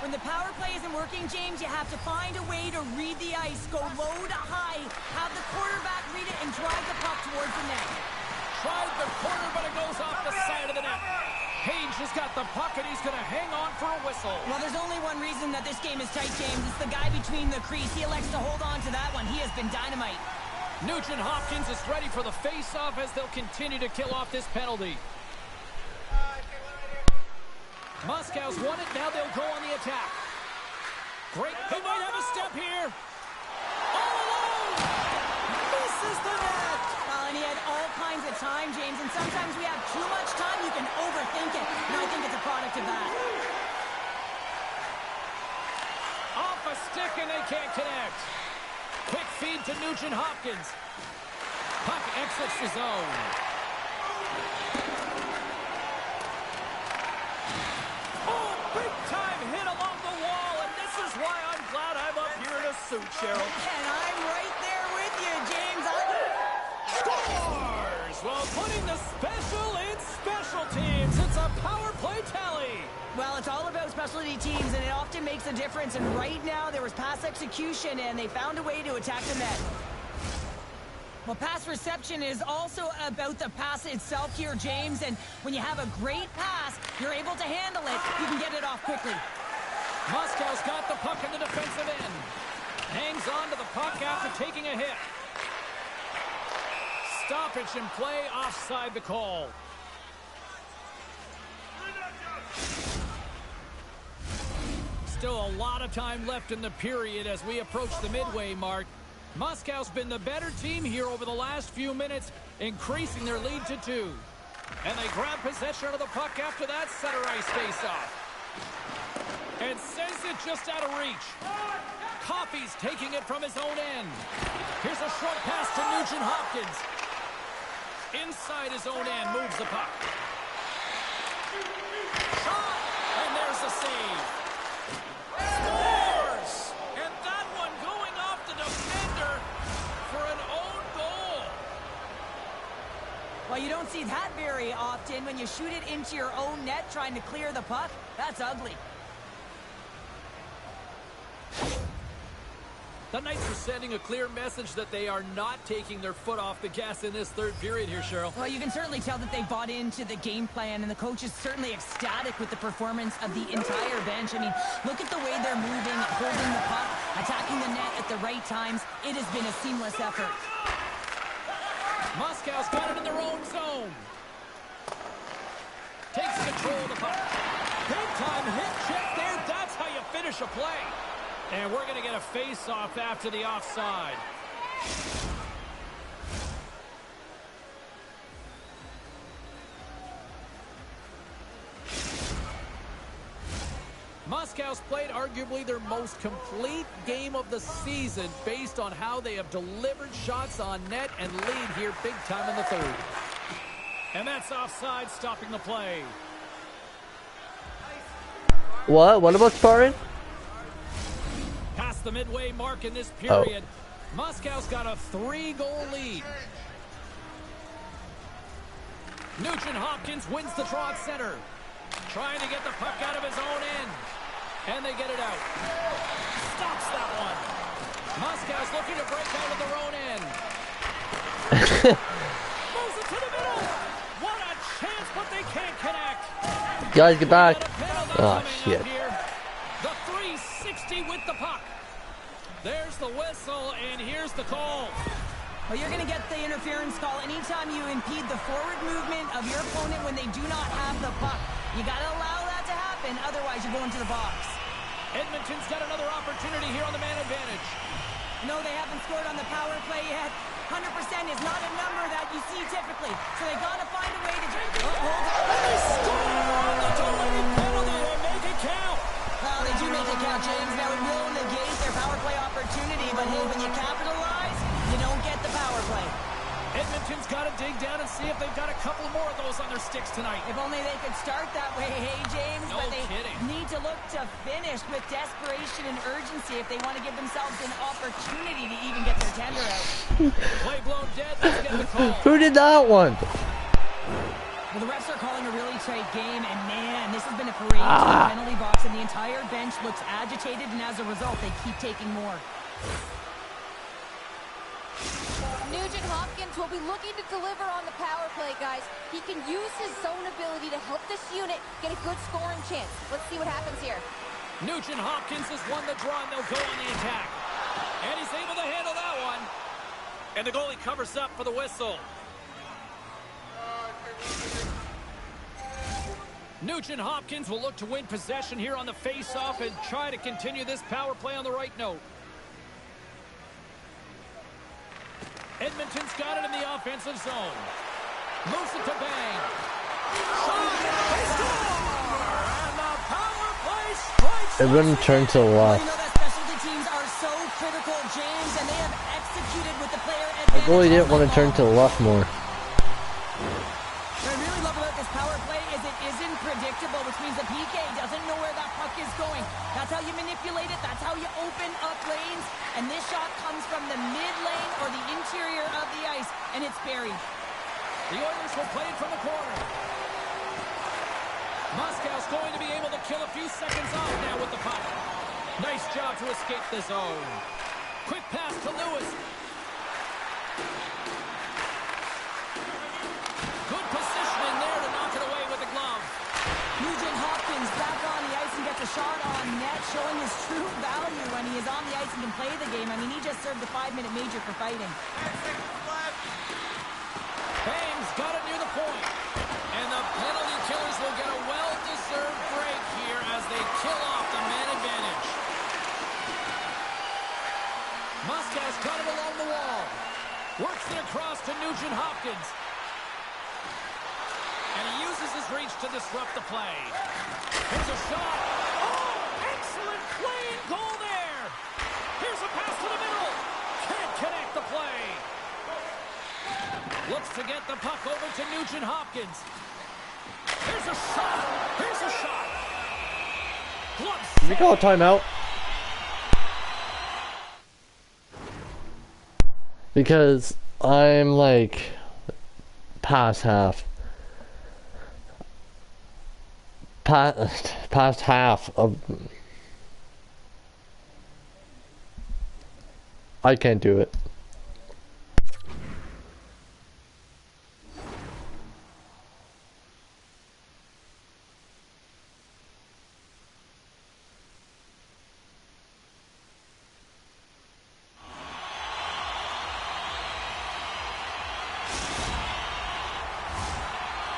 When the power play isn't working, James, you have to find a way to read the ice, go low to high, have the quarterback read it, and drive the puck towards the net. Tried the corner, but it goes off the side of the net. Page has got the puck, and he's going to hang on for a whistle. Well, there's only one reason that this game is tight, James. It's the guy between the crease. He elects to hold on to that one. He has been dynamite. Nugent Hopkins is ready for the face-off as they'll continue to kill off this penalty. Moscow's won it. Now they'll go on the attack. Great. He might have a step here. All alone. Misses the net. Well, and he had all kinds of time, James, and sometimes we have too much time, you can overthink it, and I think it's a product of that. Off a stick, and they can't connect. Quick feed to Nugent Hopkins. Puck exits the zone. Oh, big-time hit along the wall, and this is why I'm glad I'm up here in a suit, Cheryl. And I'm right there James. Scores! Well, putting the special in special teams. It's a power play tally. Well, it's all about specialty teams, and it often makes a difference. And right now, there was pass execution, and they found a way to attack the net. Well, pass reception is also about the pass itself here, James. And when you have a great pass, you're able to handle it. You can get it off quickly. Moscow's got the puck in the defensive end. Hangs on to the puck after taking a hit. Stoppage in play, offside the call. Still a lot of time left in the period as we approach the midway mark. Moscow's been the better team here over the last few minutes, increasing their lead to 2. And they grab possession of the puck after that center ice faceoff. And sends it just out of reach. Coffey's taking it from his own end. Here's a short pass to Nugent Hopkins. Inside his own end, moves the puck. Shot! And there's the save. Scores! And that one going off the defender for an own goal. Well, you don't see that very often. When you shoot it into your own net trying to clear the puck, that's ugly. The Knights are sending a clear message that they are not taking their foot off the gas in this third period here, Cheryl. Well, you can certainly tell that they bought into the game plan, and the coach is certainly ecstatic with the performance of the entire bench. I mean, look at the way they're moving, holding the puck, attacking the net at the right times. It has been a seamless effort. Moscow's got it in their own zone. Takes control of the puck. Big time hit check there. That's how you finish a play. And we're going to get a face-off after the offside. Moscow's played arguably their most complete game of the season based on how they have delivered shots on net and lead here big time in the third. And that's offside, stopping the play. What? What about sparring? Past the midway mark in this period, Moscow's got a 3-goal lead. Nugent Hopkins wins the draw at center. Trying to get the puck out of his own end. And they get it out. Stops that one. Moscow's looking to break out of their own end. Moves it to the middle. What a chance, but they can't connect. Guys, get back. Oh, shit. The 360 with the puck. There's the whistle, and here's the call. Well, you're going to get the interference call anytime you impede the forward movement of your opponent when they do not have the puck. You got to allow that to happen, otherwise you go into the box. Edmonton's got another opportunity here on the man advantage. No, they haven't scored on the power play yet. 100% is not a number that you see typically, so they got to find a way to... They score on the delayed penalty. They make it count. Well, they do make it count, James. Now it will negate their power play opportunity, but hey, when you capitalize, you don't get the power play. Edmonton's got to dig down and see if they've got a couple more of those on their sticks tonight. If only they could start that way, hey, James. No but they kidding. need to look to finish with desperation and urgency if they want to give themselves an opportunity to even get their tender out. Play blown dead. Let's get the call. Who did that one? Well, the refs are calling a really tight game, and man, this has been a parade to the penalty box, and the entire bench looks agitated, and as a result, they keep taking more. Nugent Hopkins will be looking to deliver on the power play, guys. He can use his zone ability to help this unit get a good scoring chance. Let's see what happens here. Nugent Hopkins has won the draw, and they'll go on the attack. And he's able to handle that one. And the goalie covers up for the whistle. Nugent Hopkins will look to win possession here on the face-off and try to continue this power play on the right note. Edmonton's got it in the offensive zone. Moves it to Bang. Shot! They score! And the power play strikes. It wouldn't turn to the Well, left. you know that specialty teams are so critical, James, and they have executed with the player The advantage. goalie didn't want to turn to the left more. What I really love about this power play is it isn't predictable, which means the PK doesn't know where that puck is going. That's how you manipulate it. That's how you open up lanes. and this shot comes from the mid lane or the interior of the ice, and it's buried. The Oilers will play it from the corner. Moscow's going to be able to kill a few seconds off now with the puck. Nice job to escape the zone. Quick pass to Lewis. Good positioning there to knock it away with the glove. Nugent Hopkins back on the ice and gets a shot on net, showing his true value when he is on the ice and can play the game. I mean, he just served a 5-minute major for fighting. Bangs got it near the point. And the penalty killers will get a well-deserved break here as they kill off the man advantage. Moscow's got it along the wall. Works it across to Nugent Hopkins. And he uses his reach to disrupt the play. Here's a shot. Oh, excellent play and goal there. Here's a pass to the middle. Can't connect the play. Looks to get the puck over to Nugent Hopkins. Here's a shot. Here's a shot. Glove Did we call a timeout? Because I'm like past half. Past half of. I can't do it.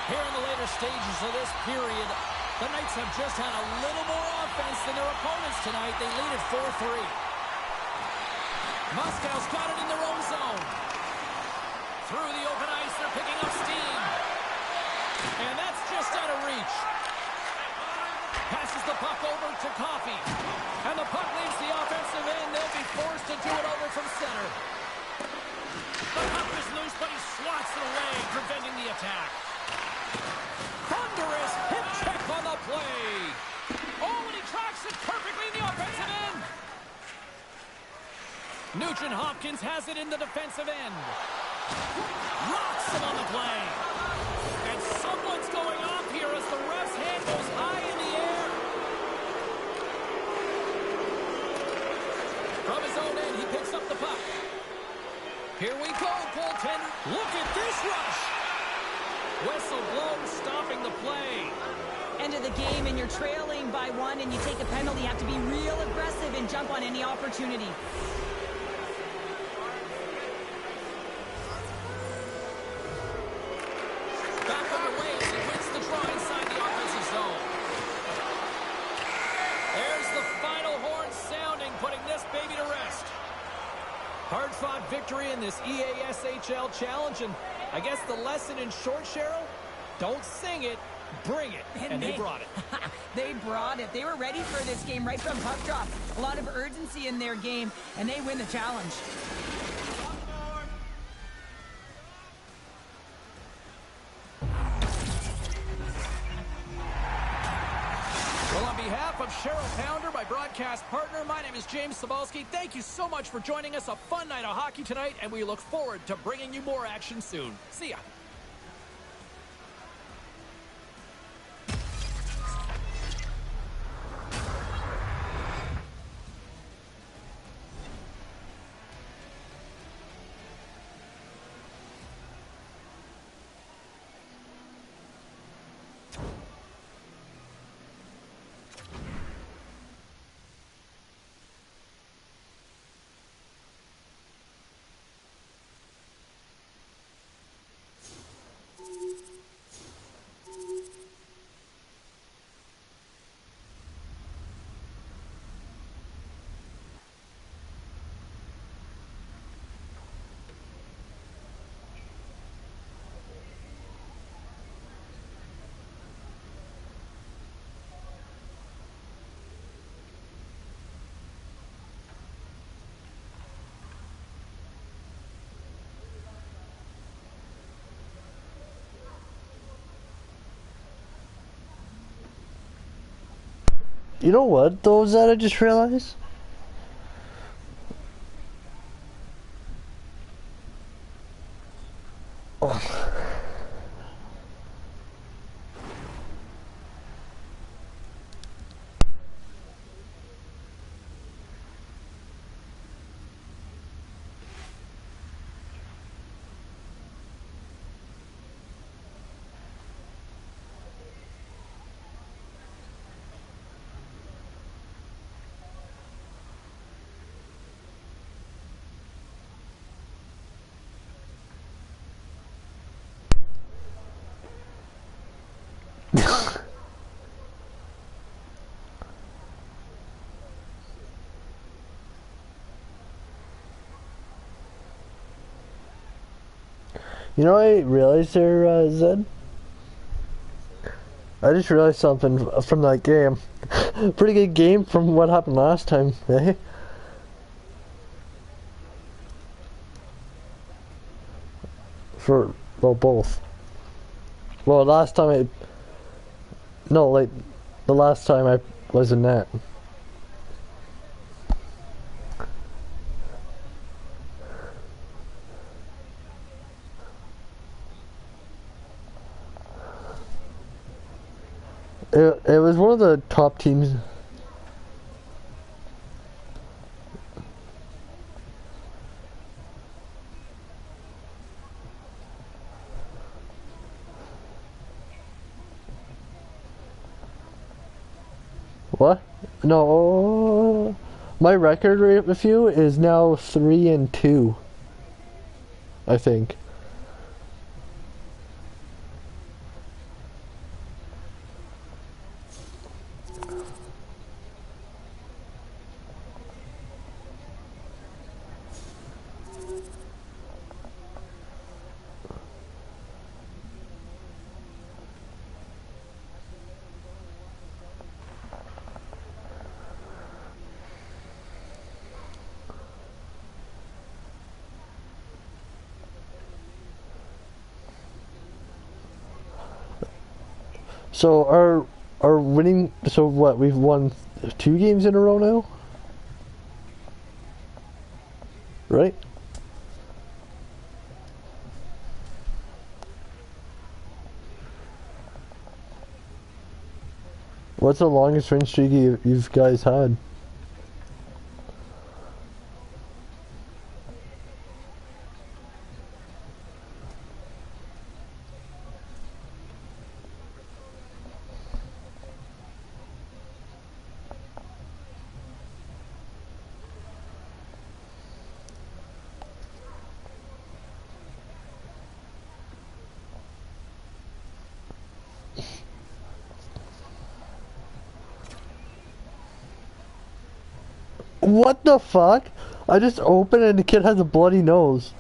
Here in the later stages of this period, the Knights have just had a little more offense than their opponents tonight. They lead at 4-3. Moscow's got it in their own zone. Through the open ice, they're picking up steam. And that's just out of reach. Passes the puck over to Coffey. And the puck leaves the offensive end. They'll be forced to do it over from center. The puck is loose, but he swats it away, preventing the attack. Thunderous hip check on the play. Oh, and he tracks it perfectly in the offensive end. Nugent Hopkins has it in the defensive end. Rocks him on the play. And someone's going off here as the ref's hand goes high in the air. From his own end, he picks up the puck. Here we go, goaltender. Look at this rush. Whistle blown, stopping the play. End of the game, and you're trailing by 1, and you take a penalty. You have to be real aggressive and jump on any opportunity. Back on the way as he wins the draw inside the offensive zone. There's the final horn sounding, putting this baby to rest. Hard-fought victory in this EASHL challenge, and I guess the lesson in short, Cheryl, don't sing it, bring it. And they brought it. They brought it. They were ready for this game right from puck drop. A lot of urgency in their game, and they win the challenge. Well, on behalf of Cheryl Pounder, my broadcast partner, my name is James Cebulski. Thank you so much for joining us. A fun night of hockey tonight, and we look forward to bringing you more action soon. See ya. You know what, those that I just realized? You know what I realized there, Zed? I just realized something from that game. Pretty good game from what happened last time, eh? For, well, both. Well, last time no, like, the last time I was in that. It was one of the top teams. What? No, my record rate with you is now 3-2. I think. So our winning. So what? We've won 2 games in a row now, right? What's the longest win streak you guys had? What the fuck? I just opened and the kid has a bloody nose.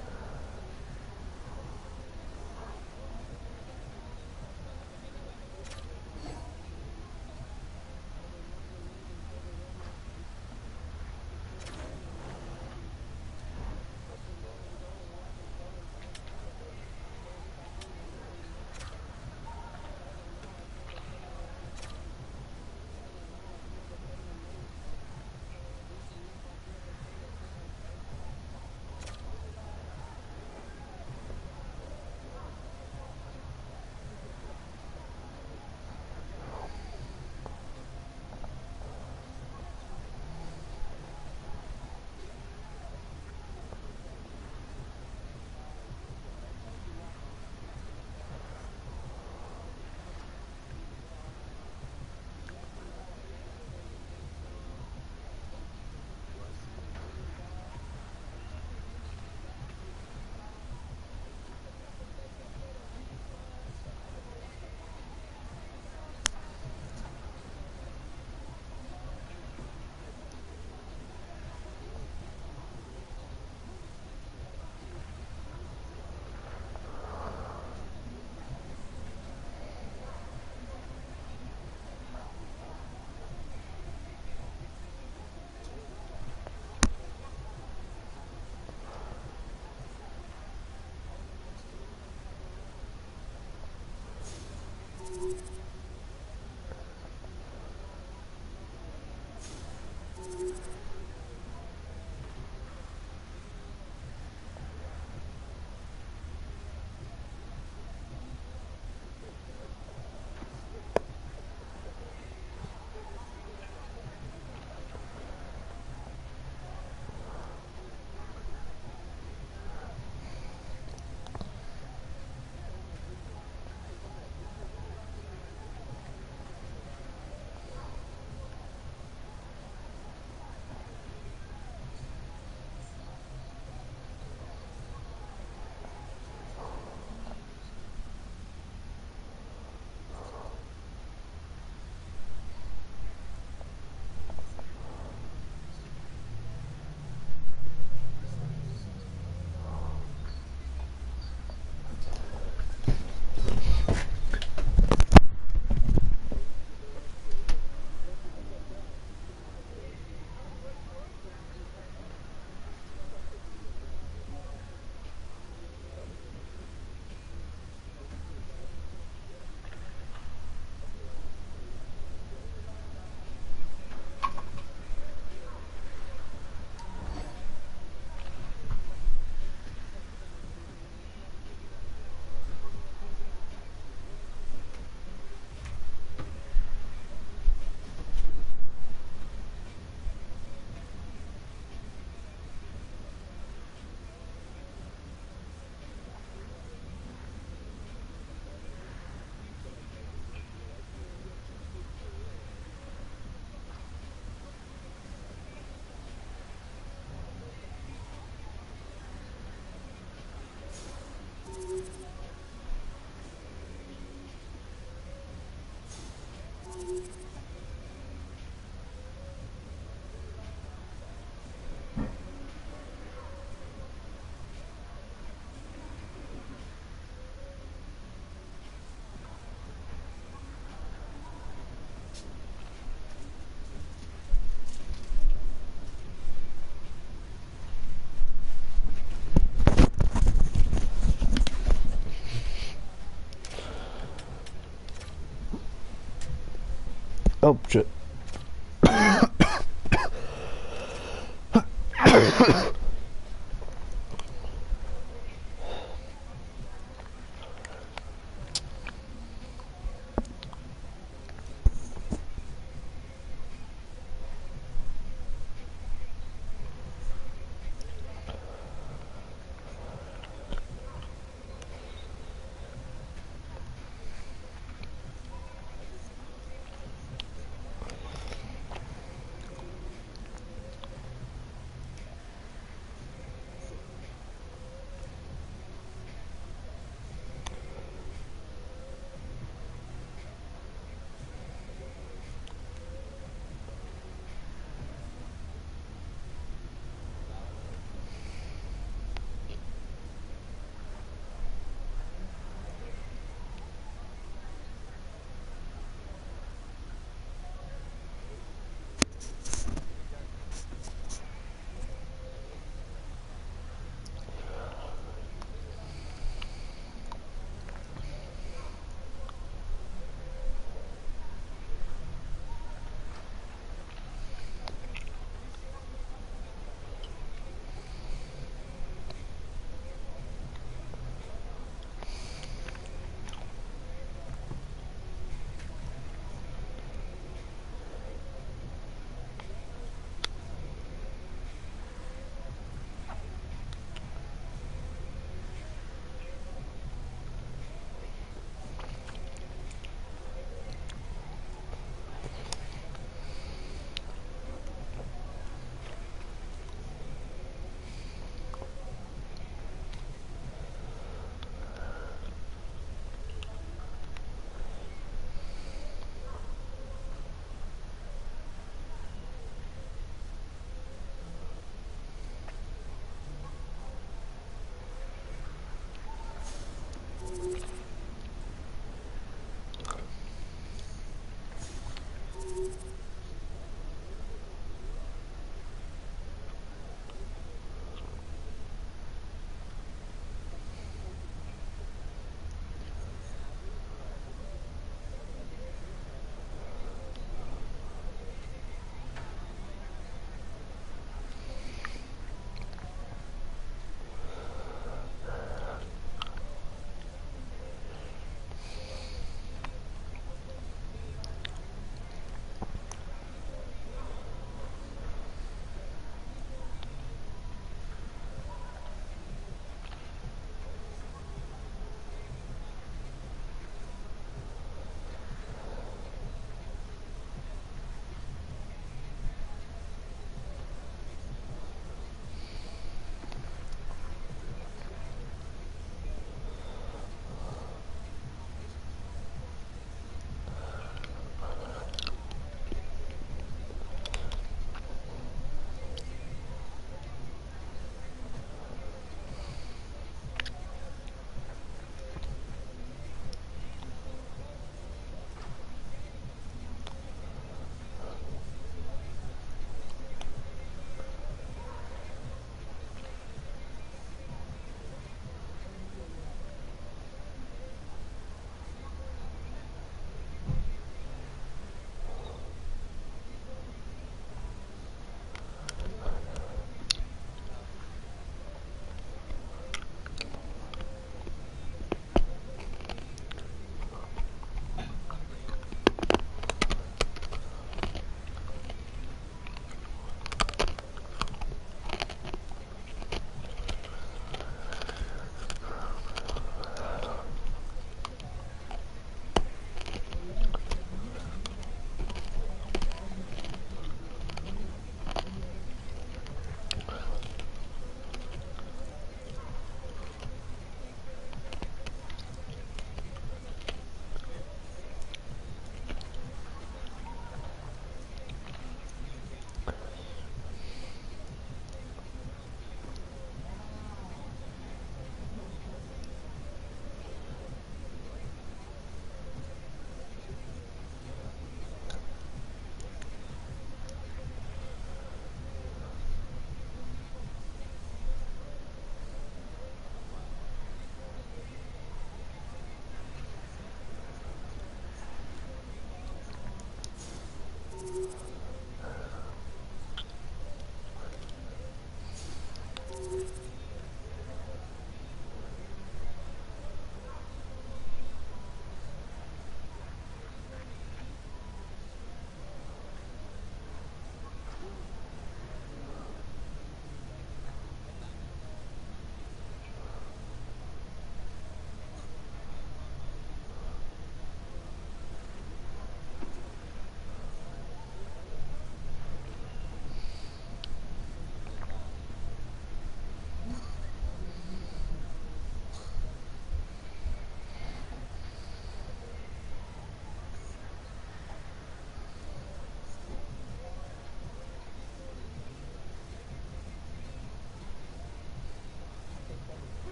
Oh shit.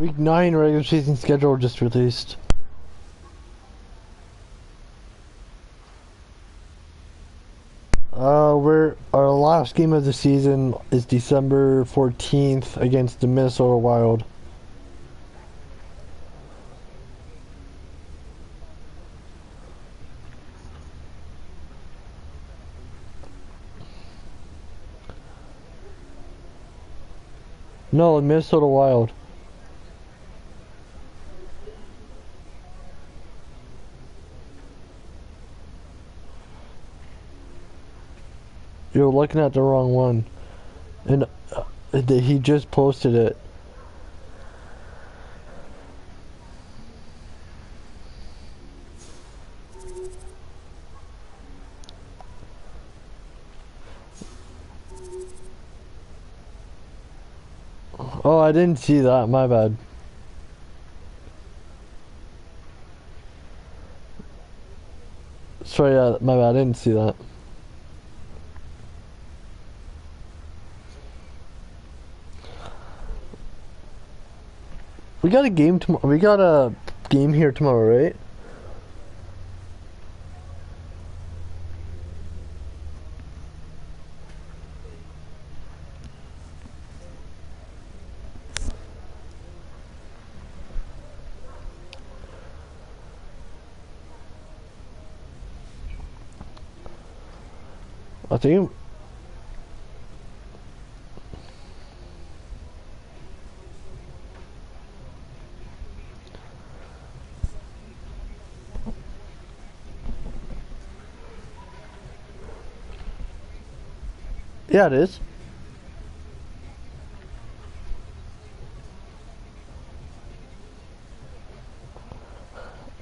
Week 9 regular season schedule just released. Our last game of the season is December 14th against the Minnesota Wild. No, the Minnesota Wild. You're looking at the wrong one. And he just posted it. Oh, I didn't see that. My bad. Sorry, my bad. I didn't see that. We got a game tomorrow. We got a game here tomorrow, right? I think. Yeah, it is.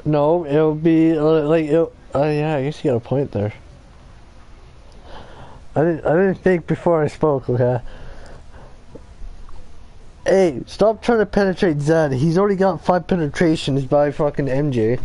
No, it'll be like yeah, I guess you got a point there. I didn't think before I spoke. Okay. Hey, stop trying to penetrate Zed. He's already got 5 penetrations by fucking MJ.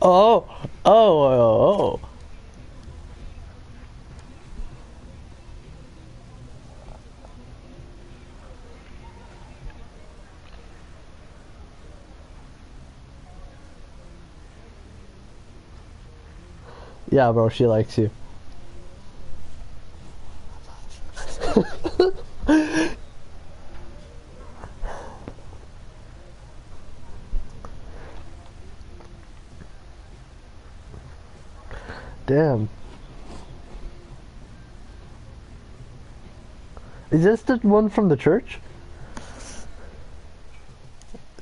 Oh, oh. Yeah, bro, she likes you. Damn. Is this the one from the church?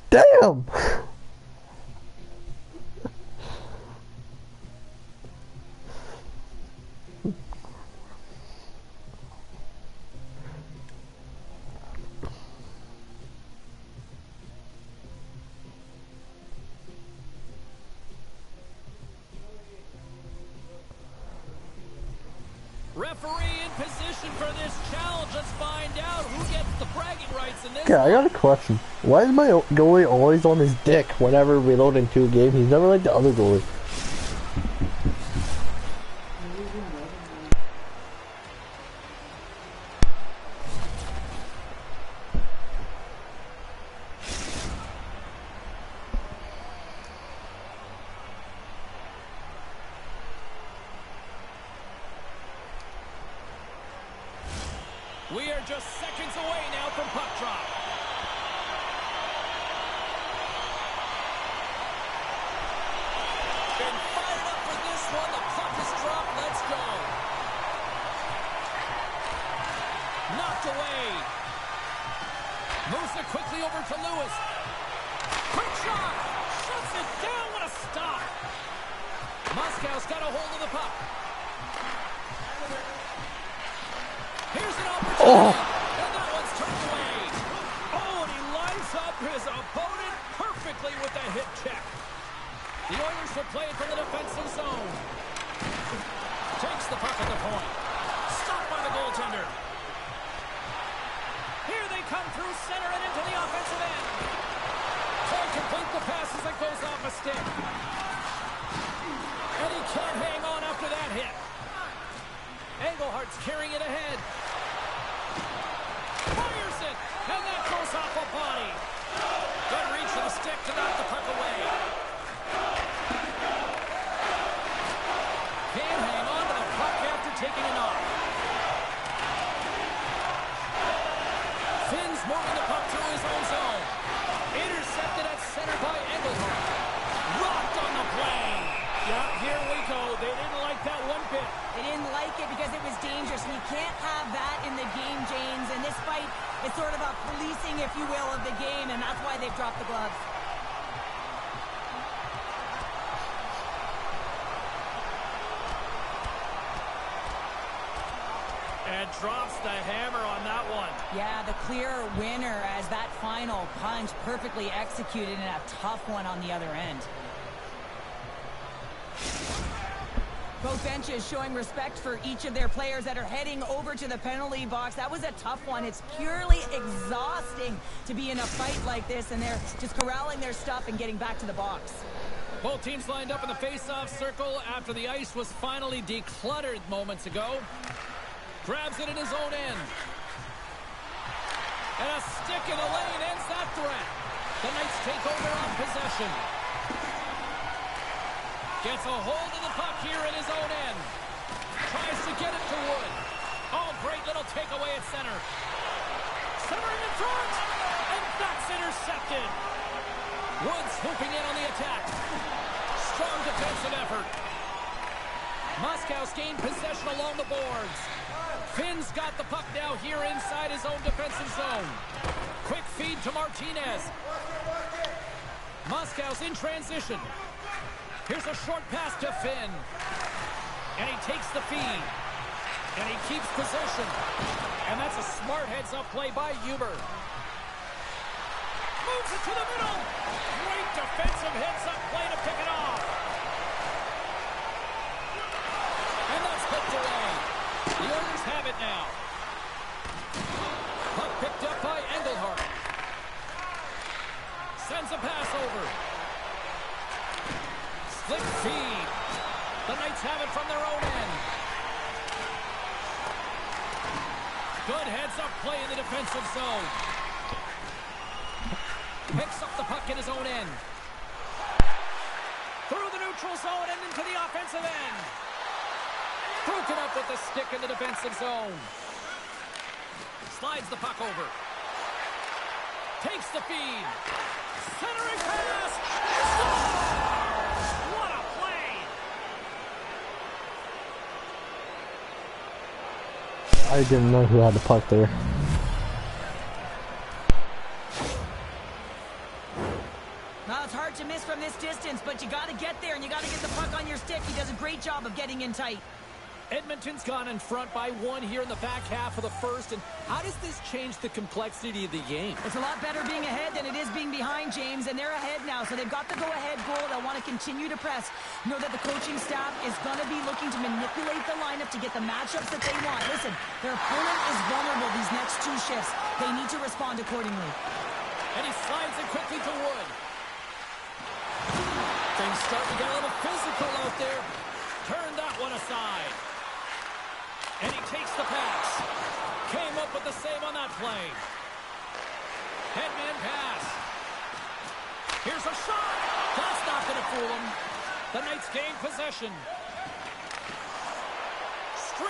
Damn! Referee in position for this challenge. Let's find out who gets the bragging rights in this. Okay, I got a question. Why is my goalie always on his dick whenever we load into a game? He's never like the other goalie. We are just seconds away now from puck drop. Been fired up for this one. The puck is dropped. Let's go. Knocked away. Moves it quickly over to Lewis. Quick shot. Shuts it down. What a stop. Moscow's got a hold of the puck. Here's an opportunity. And that one's turned away. Oh, and he lines up his opponent perfectly with the hip check. The Oilers will play it from the defensive zone. Takes the puck at the point. Stopped by the goaltender. Here they come through center and into the offensive end. Can't complete the pass as it goes off a stick. And he can't hang on after that hit. Engelhardt's carrying it ahead. Fires it, and that goes off a body. Good reach of the stick to knock the puck away. Can't hang on to the puck after taking it off. Finn's moving the puck through his own zone. Intercepted at center by Engelhardt. Rocked on the play. Yeah, here we go. They didn't like that one bit. They didn't like it because it was dangerous. And you can't have that in the game, James. And this fight is sort of a policing, if you will, of the game. And that's why they've dropped the gloves. And drops the hammer on that one. Yeah, the clear winner as that final punch perfectly executed and a tough one on the other end. Both benches showing respect for each of their players that are heading over to the penalty box. That was a tough one. It's purely exhausting to be in a fight like this, and they're just corralling their stuff and getting back to the box. Both teams lined up in the face-off circle after the ice was finally decluttered moments ago. Grabs it in his own end. And a stick in the lane ends that threat. The Knights take over on possession. Gets a hold of the puck here in his own end. Tries to get it to Wood. Oh, great little takeaway at center. Centering in front. And that's intercepted. Wood swooping in on the attack. Strong defensive effort. Moscow's gained possession along the boards. Finn's got the puck now here inside his own defensive zone. Quick feed to Martinez. Moscow's in transition. Here's a short pass to Finn. And he takes the feed. And he keeps possession. And that's a smart heads-up play by Huber. Moves it to the middle. Great defensive heads-up play to pick it off. And that's picked away. The Oilers have it now. Puck picked up by Engelhardt. Sends a pass over. Slick feed. The Knights have it from their own end. Good heads-up play in the defensive zone. Picks up the puck in his own end. Through the neutral zone and into the offensive end. Broken up with the stick in the defensive zone. Slides the puck over. Takes the feed. Centering pass. Scores! What a play! I didn't know who had the puck there. Well, it's hard to miss from this distance, but you got to get there and you got to get the puck on your stick. He does a great job of getting in tight. Edmonton's gone in front by one here in the back half of the first. And how does this change the complexity of the game? It's a lot better being ahead than it is being behind, James, and they're ahead now, so they've got the go-ahead goal. They'll want to continue to press. Know that the coaching staff is going to be looking to manipulate the lineup to get the matchups that they want. Listen, their opponent is vulnerable these next two shifts. They need to respond accordingly. And he slides it quickly to Wood. Things starting to get a little physical out there. Turn that one aside. And he takes the pass. Came up with the save on that play. Headman pass. Here's a shot. That's not going to fool him. The Knights gain possession.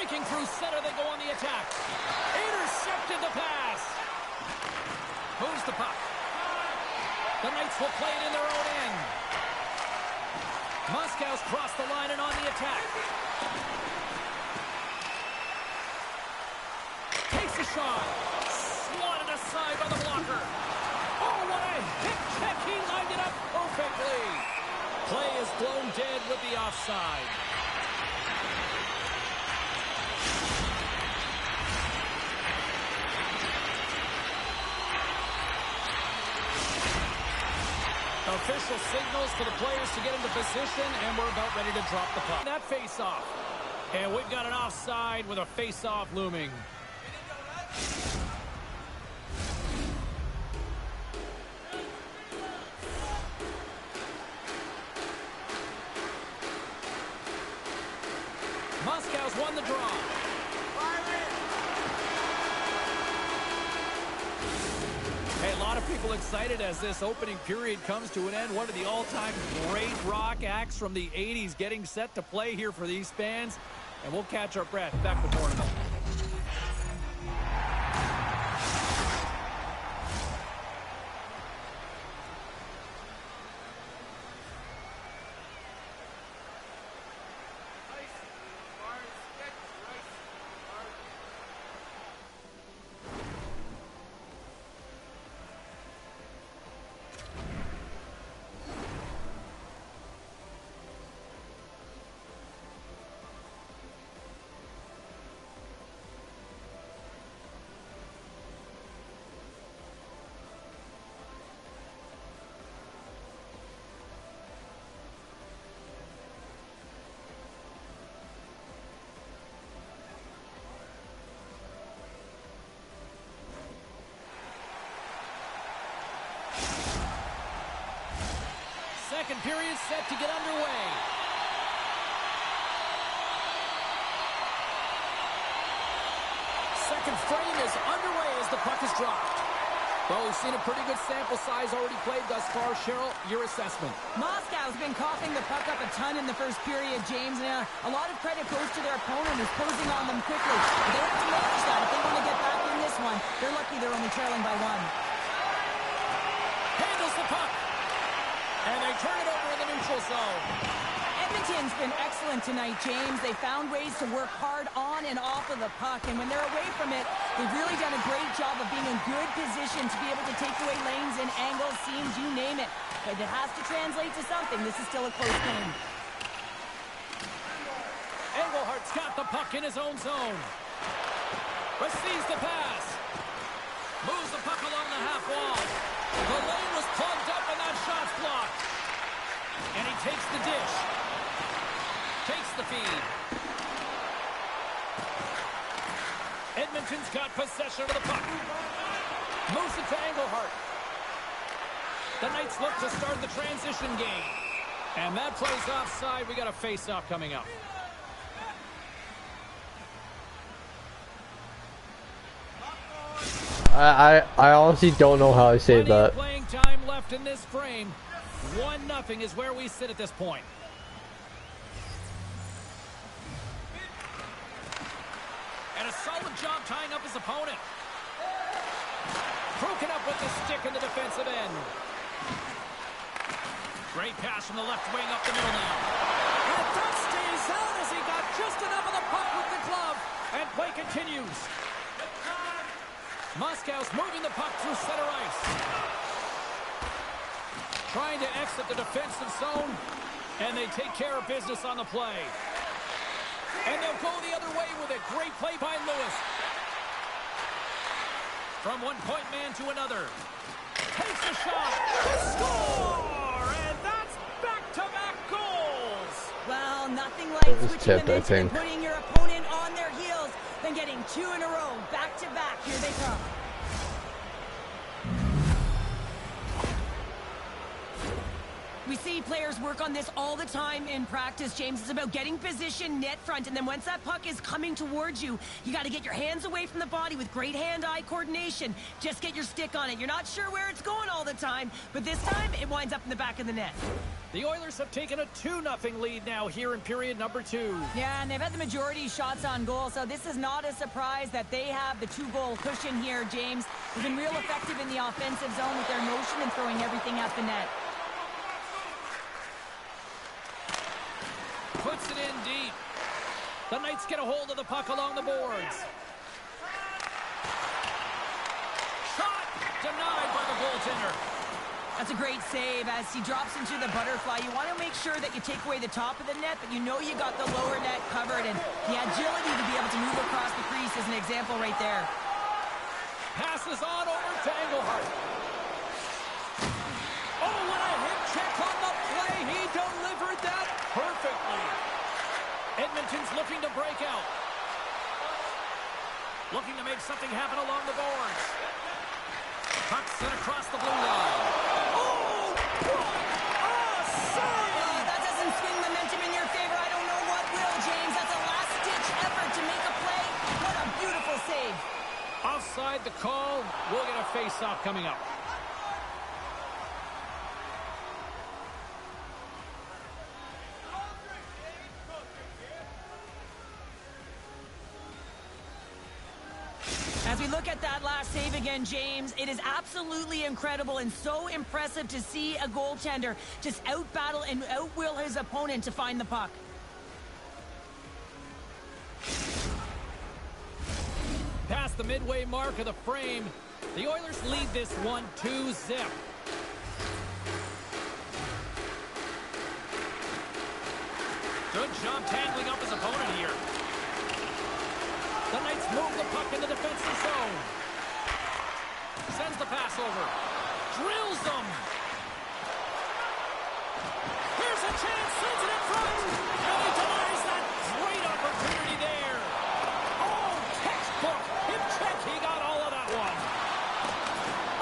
Breaking through center, they go on the attack. Intercepted the pass. Moves the puck. The Knights will play it in their own end. Moscow's crossed the line and on the attack. Takes a shot. Swatted aside by the blocker. Oh, what a hit check. He lined it up perfectly. Play is blown dead with the offside. Official signals for the players to get into position, and we're about ready to drop the puck. That face-off. And we've got an offside with a face-off looming. Moscow's won the draw. Hey, a lot of people excited as this opening period comes to an end. One of the all-time great rock acts from the 80s getting set to play here for these fans. And we'll catch our breath back before the moment. Second period set to get underway. Second frame is underway as the puck is dropped. Well, we've seen a pretty good sample size already played thus far. Cheryl, your assessment. Moscow's been coughing the puck up a ton in the first period, James. And a lot of credit goes to their opponent who's posing on them quickly. But they have to manage that if they want to get back in this one. They're lucky they're only trailing by one. Handles the puck. And they turn it over in the neutral zone. Edmonton's been excellent tonight, James. They found ways to work hard on and off of the puck. And when they're away from it, they've really done a great job of being in good position to be able to take away lanes and angles, seams, you name it. But it has to translate to something. This is still a close game. Engelhardt's got the puck in his own zone. Receives the pass. Moves the puck along the half wall. The lane was plugged up and that shot's blocked. And he takes the dish. Takes the feed. Edmonton's got possession of the puck. Moves it to Engelhardt. The Knights look to start the transition game. And that play's offside. We got a face-off coming up. I honestly don't know how I say that. Playing time left in this frame. 1-0 is where we sit at this point. And a solid job tying up his opponent. Broken up with the stick in the defensive end. Great pass from the left wing up the middle now. And that stays out as he got just enough of the puck with the glove. And play continues. Moscow's moving the puck through center ice. Trying to exit the defensive zone. And they take care of business on the play. And they'll go the other way with it. Great play by Lewis. From one point man to another. Takes a shot. Score! And that's back-to-back goals. Well, nothing like switching tipped, momentum and putting your opponent on their heels than getting two in a row. Back-to-back. Here they come. We see players work on this all the time in practice, James. It's about getting position, net front, and then once that puck is coming towards you, you got to get your hands away from the body with great hand-eye coordination. Just get your stick on it. You're not sure where it's going all the time, but this time it winds up in the back of the net. The Oilers have taken a 2-0 lead now here in period number 2. Yeah, and they've had the majority of shots on goal, so this is not a surprise that they have the 2-goal cushion here, James. They've been real effective in the offensive zone with their motion and throwing everything at the net. Puts it in deep. The Knights get a hold of the puck along the boards. Shot denied by the goaltender. That's a great save as he drops into the butterfly. You want to make sure that you take away the top of the net, but you know you got the lower net covered, and the agility to be able to move across the crease is an example right there. Passes on over to Engelhart. Oh, what a hip check on the play. He delivered that perfectly. Edmonton's looking to break out. Looking to make something happen along the boards. Puck sent across the blue line. Oh, what a save! That doesn't swing momentum in your favor. I don't know what will, James. That's a last-ditch effort to make a play. What a beautiful save. Offside the call. We'll get a face-off coming up. As we look at that last save again, James, it is absolutely incredible and so impressive to see a goaltender just out-battle and out-will his opponent to find the puck. Past the midway mark of the frame, the Oilers lead this one 2-0. Good job tangling up his opponent here. The Knights move the puck in the defensive zone. Sends the pass over. Drills them. Here's a chance. Sends it in front. And he denies that great opportunity there. Oh, textbook. Hip check. He got all of that one.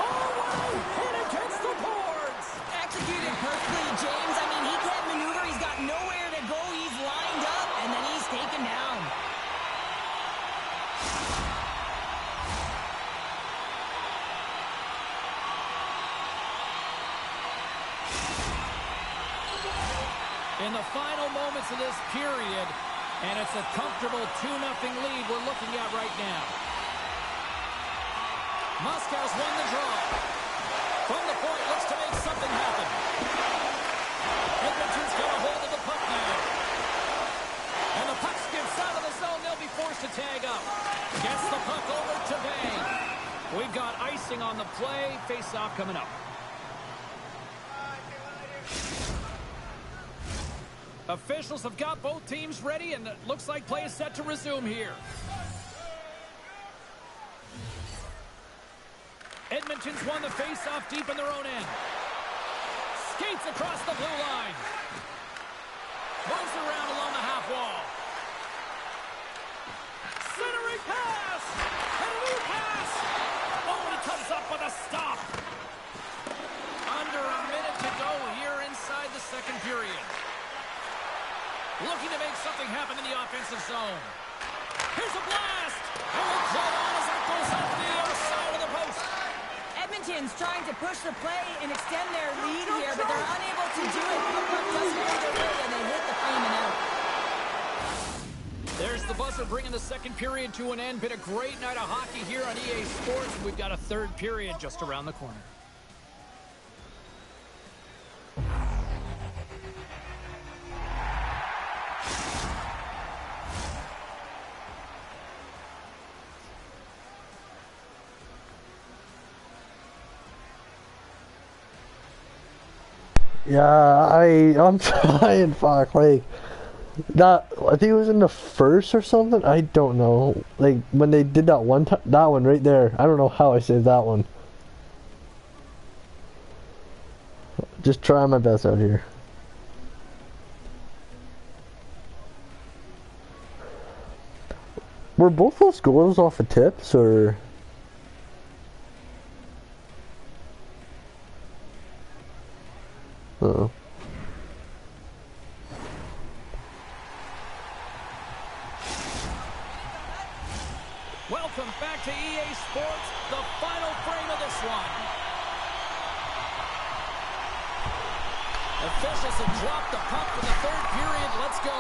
Oh, what a hit against the boards. Executed perfectly, James. I mean, he can't maneuver. He's got nowhere to go. He's lined up, and then he's taken down. In the final moments of this period, and it's a comfortable 2-0 lead we're looking at right now. Moscow's won the draw. From the point, looks to make something happen. Edmonton's got a hold of the puck now. And the puck skips out of the zone. They'll be forced to tag up. Gets the puck over to Bang. We've got icing on the play. Face-off coming up. Officials have got both teams ready, and it looks like play is set to resume here. Edmonton's won the face-off deep in their own end. Skates across the blue line. Moves around along the half wall. Centering pass! And a new pass! Oh, and he comes up with a stop. Under a minute to go here inside the second period. Looking to make something happen in the offensive zone. Here's a blast! And we'll play on as it goes up the other side of the post. Edmonton's trying to push the play and extend their lead here, but they're unable to do it. The puck doesn't go their way, and they hit the frame and out. There's the buzzer bringing the second period to an end. Been a great night of hockey here on EA Sports. We've got a third period just around the corner. Yeah, I'm trying, fuck, like, that, I think it was in the first or something, I don't know, like, when they did that one time, that one right there, I don't know how I saved that one. Just trying my best out here. Were both those goals off of tips, or? Uh-oh. welcome back to EA Sports, the final frame of this one. Officials have dropped the puck for the third period. Let's go.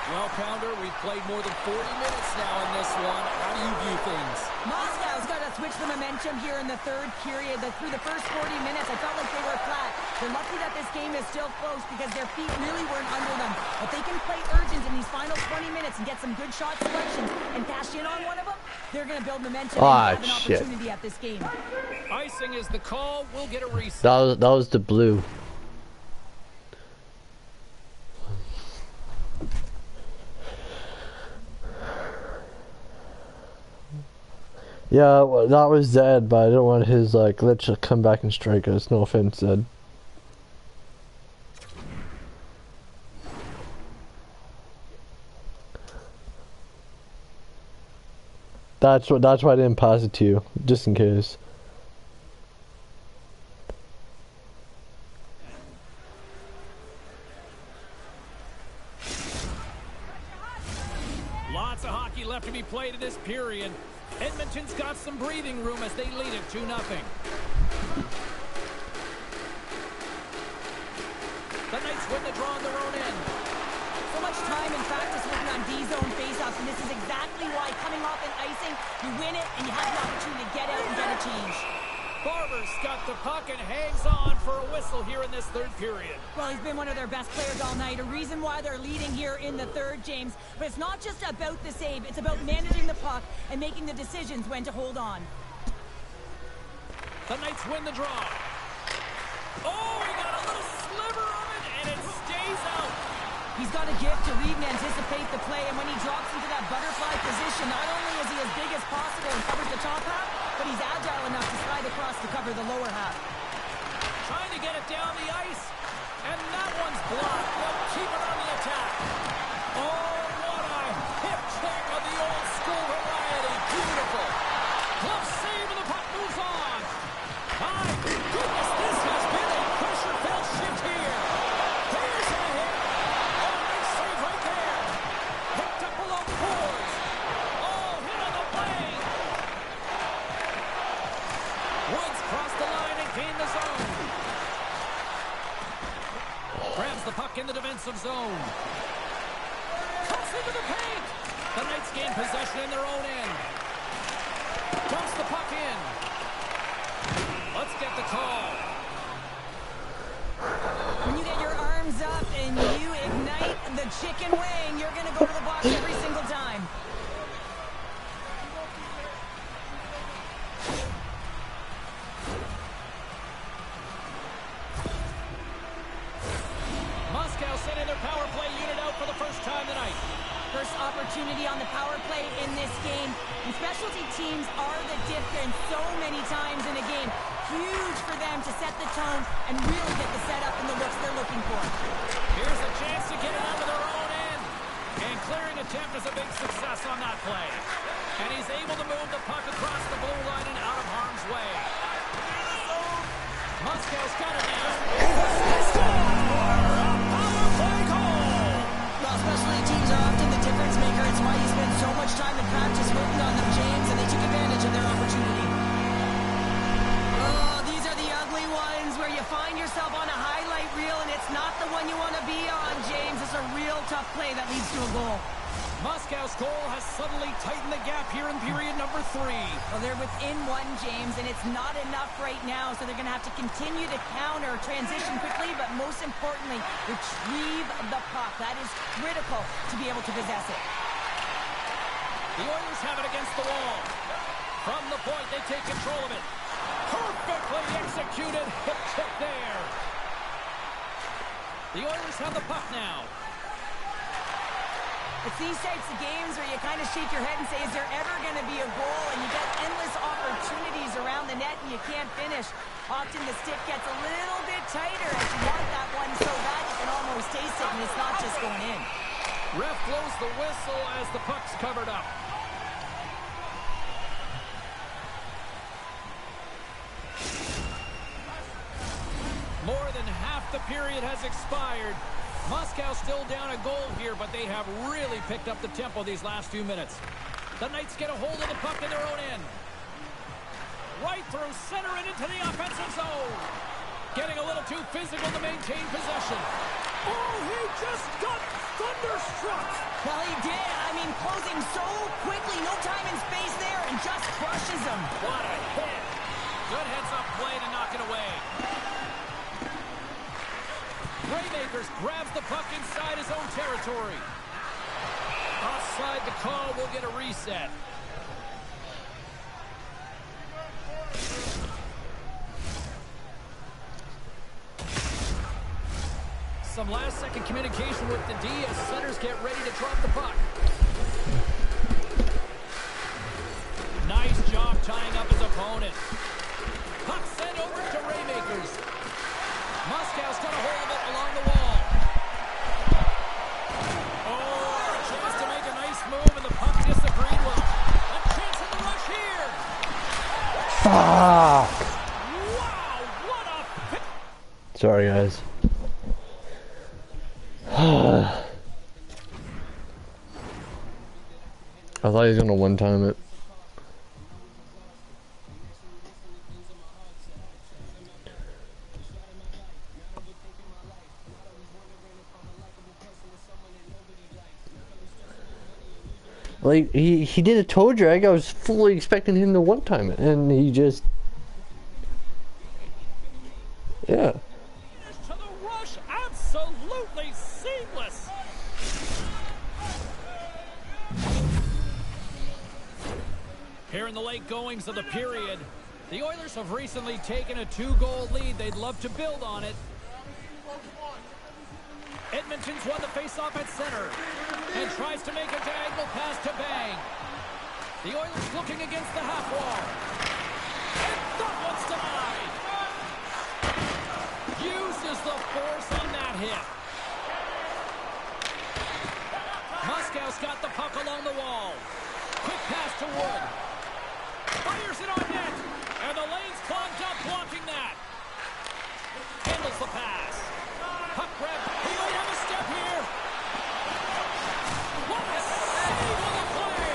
Well, Pounder, we've played more than 40 minutes now in this one. How do you view things? Moscow's got to switch the momentum here in the third period. Through the first 40 minutes, I felt like they were flat. They're lucky that this game is still close because their feet really weren't under them. If they can play urgent in these final 20 minutes and get some good shot selections and cash in on one of them, they're going to build momentum and have an opportunity at this game. Icing is the call. We'll get a reset. That was the blue. Yeah, well, that was Zed, but I didn't want his glitch to come back and strike us. No offense, Zed. That's why I didn't pass it to you, just in case. Lots of hockey left to be played in this period. Edmonton's got some breathing room as they lead it 2-0. The Knights win the draw on their own end. So much time and practice working on D-zone faceoffs, and this is exactly why coming off an icing, you win it, and you have an opportunity to get out and get a change. Barber's got the puck and hangs on for a whistle here in this third period. Well, he's been one of their best players all night, a reason why they're leading here in the third, James. But it's not just about the save, it's about managing the puck and making the decisions when to hold on. The Knights win the draw. Oh, he got a little sliver of it, and it stays out. He's got a gift to read and anticipate the play, and when he drops into that butterfly position, not only is he as big as possible and covers the top half, but he's agile enough to slide across to cover the lower half. Trying to get it down the ice, and that one's blocked. They'll keep it on the attack. Oh, what a hip check of the old school variety. Beautiful. Glove save, and the puck moves on. My goodness, this has been a pressure-filled shift here. Here's a hit. Oh, nice save right there. Picked up below the boards. Oh, hit on the blade. Woods crossed the line and gained the zone. Grabs the puck in the defensive zone. Cuts into the paint. The Knights gain possession in their own end. Dumps the puck in. Let's get the call. When you get your arms up and you ignite the chicken wing, you're going to go to the box every single time. Moscow sending their power play unit out for the first time tonight. First opportunity on the power play in this game. And specialty teams are the difference so many times in a game. Huge for them to set the tone and really get the setup and the looks they're looking for. Here's a chance to get it out of their own end. And clearing attempt is a big success on that play. And he's able to move the puck across the blue line and out of harm's way. Moscow's got it now. Power play goal. Well, specialty teams are often the difference maker. It's why you spend so much time in practice working on them, James, and they took advantage of their opportunity. Oh, these are the ugly ones where you find yourself on a highlight reel and it's not the one you want to be on, James. It's a real tough play that leads to a goal. Moscow's goal has suddenly tightened the gap here in period number 3. Well, they're within one, James, and it's not enough right now, so they're going to have to continue to counter, transition quickly, but most importantly, retrieve the puck. That is critical to be able to possess it. The Oilers have it against the wall. From the point, they take control of it. Perfectly executed hip check there. The Oilers have the puck now. It's these types of games where you kind of shake your head and say, is there ever going to be a goal? And you get endless opportunities around the net and you can't finish. Often the stick gets a little bit tighter as you want that one so bad you can almost taste it and it's not just going in. Ref blows the whistle as the puck's covered up. More than half the period has expired. Moscow still down a goal here, but they have really picked up the tempo these last few minutes. The Knights get a hold of the puck in their own end. Right through center and into the offensive zone. Getting a little too physical to maintain possession. Oh, he just got thunderstruck. Well, he did. I mean, closing so quickly. No time and space there, and just crushes him. What a hit. Good heads-up play to knock it away. Raymakers grabs the puck inside his own territory. Offside the call, will get a reset. Some last-second communication with the D as centers get ready to drop the puck. Nice job tying up his opponent. Puck sent over to Raymakers. Moscow's got a hold of it along the wall. Oh, a chance to make a nice move, and the puck disagreed with. A chance in the rush here. Fuck. Wow, what a... Sorry, guys. I thought he was gonna one-time it. Like, he did a toe drag. I was fully expecting him to one-time it, and he just... Yeah. To the rush, absolutely seamless. Here in the late goings of the period, the Oilers have recently taken a 2-goal lead. They'd love to build on it. Edmonton's won the faceoff at center and tries to make a diagonal pass to Bang. The Oilers looking against the half wall. And that one's denied. Uses the force on that hit. Moscow's got the puck along the wall. Quick pass to Wood. Fires it on net. And the lane's clogged up blocking that. Handles the pass. Puck grab. He might have a step here. What a save on the play.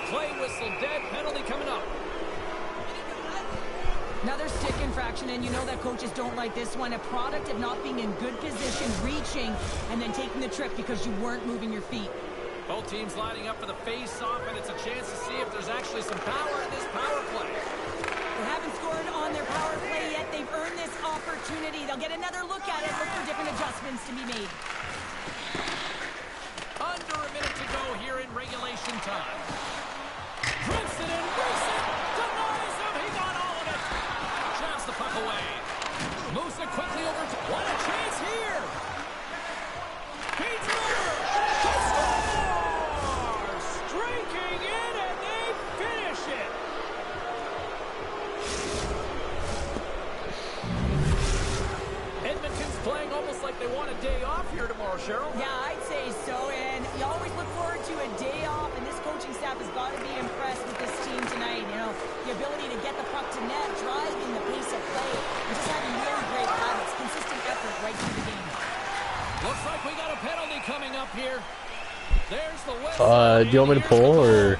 Play whistle dead. Penalty coming up. Another stick infraction, and you know that coaches don't like this one. A product of not being in good position, reaching, and then taking the trip because you weren't moving your feet. Both teams lining up for the face-off, and it's a chance to see if there's actually some power in this power play. They haven't scored on their power play yet. They've earned this opportunity. They'll get another look at it, look for different adjustments to be made. Under a minute to go here in regulation time. Drifts it in, breaks it, denies him, he got all of it. Jabs the puck away. Moves it quickly over to... What a chance here! He's there! To score! Streaking in, and they finish it! Edmonton's playing almost like they want a day off here tomorrow, Cheryl. Yeah, I'd say so, and you always look forward to a day off, and this coaching staff has got to be impressed with this team tonight. You know, the ability to get the puck to net, driving the pace of play, and just having really great habits, consistent effort right through the game. Looks like we got a penalty coming up here. There's the whistle. Do you want me to pull, or...?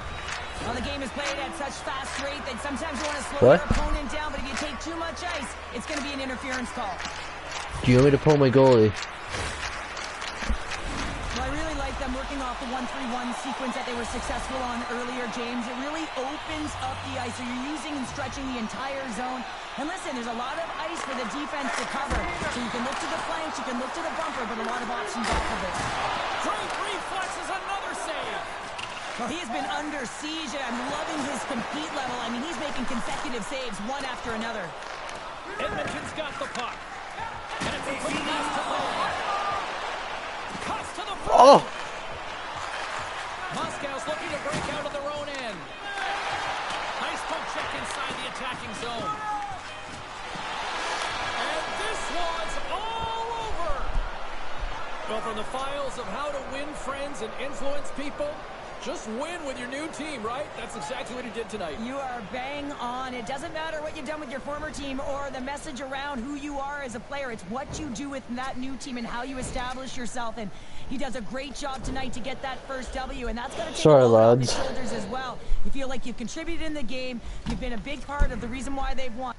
Well, the game is played at such fast rate that sometimes you want to slow your opponent down, but if you take too much ice, it's going to be an interference call. Do you want me to pull my goalie? Well, I really like them working off the 1-3-1 sequence that they were successful on earlier, James. It really opens up the ice, so you're using and stretching the entire zone. And listen, there's a lot of ice for the defense to cover. So you can look to the flanks, you can look to the bumper, but a lot of options off of it. Great reflexes, another save. Well, he has been under siege, and I'm loving his compete level. I mean, he's making consecutive saves, one after another. Edmonton's got the puck. And it's a quick pass to Lane. Cuts to the front. Oh! Moscow's looking to break out of their own end. Nice pump check inside the attacking zone. And this one's all over. Well, from the files of how to win friends and influence people, Just win with your new team, right? That's exactly what he did tonight. You are bang on. It doesn't matter what you've done with your former team or the message around who you are as a player. It's what you do with that new team and how you establish yourself. And he does a great job tonight to get that first W, and that's going to take a load off his shoulders as well. You feel like you've contributed in the game. You've been a big part of the reason why they've won.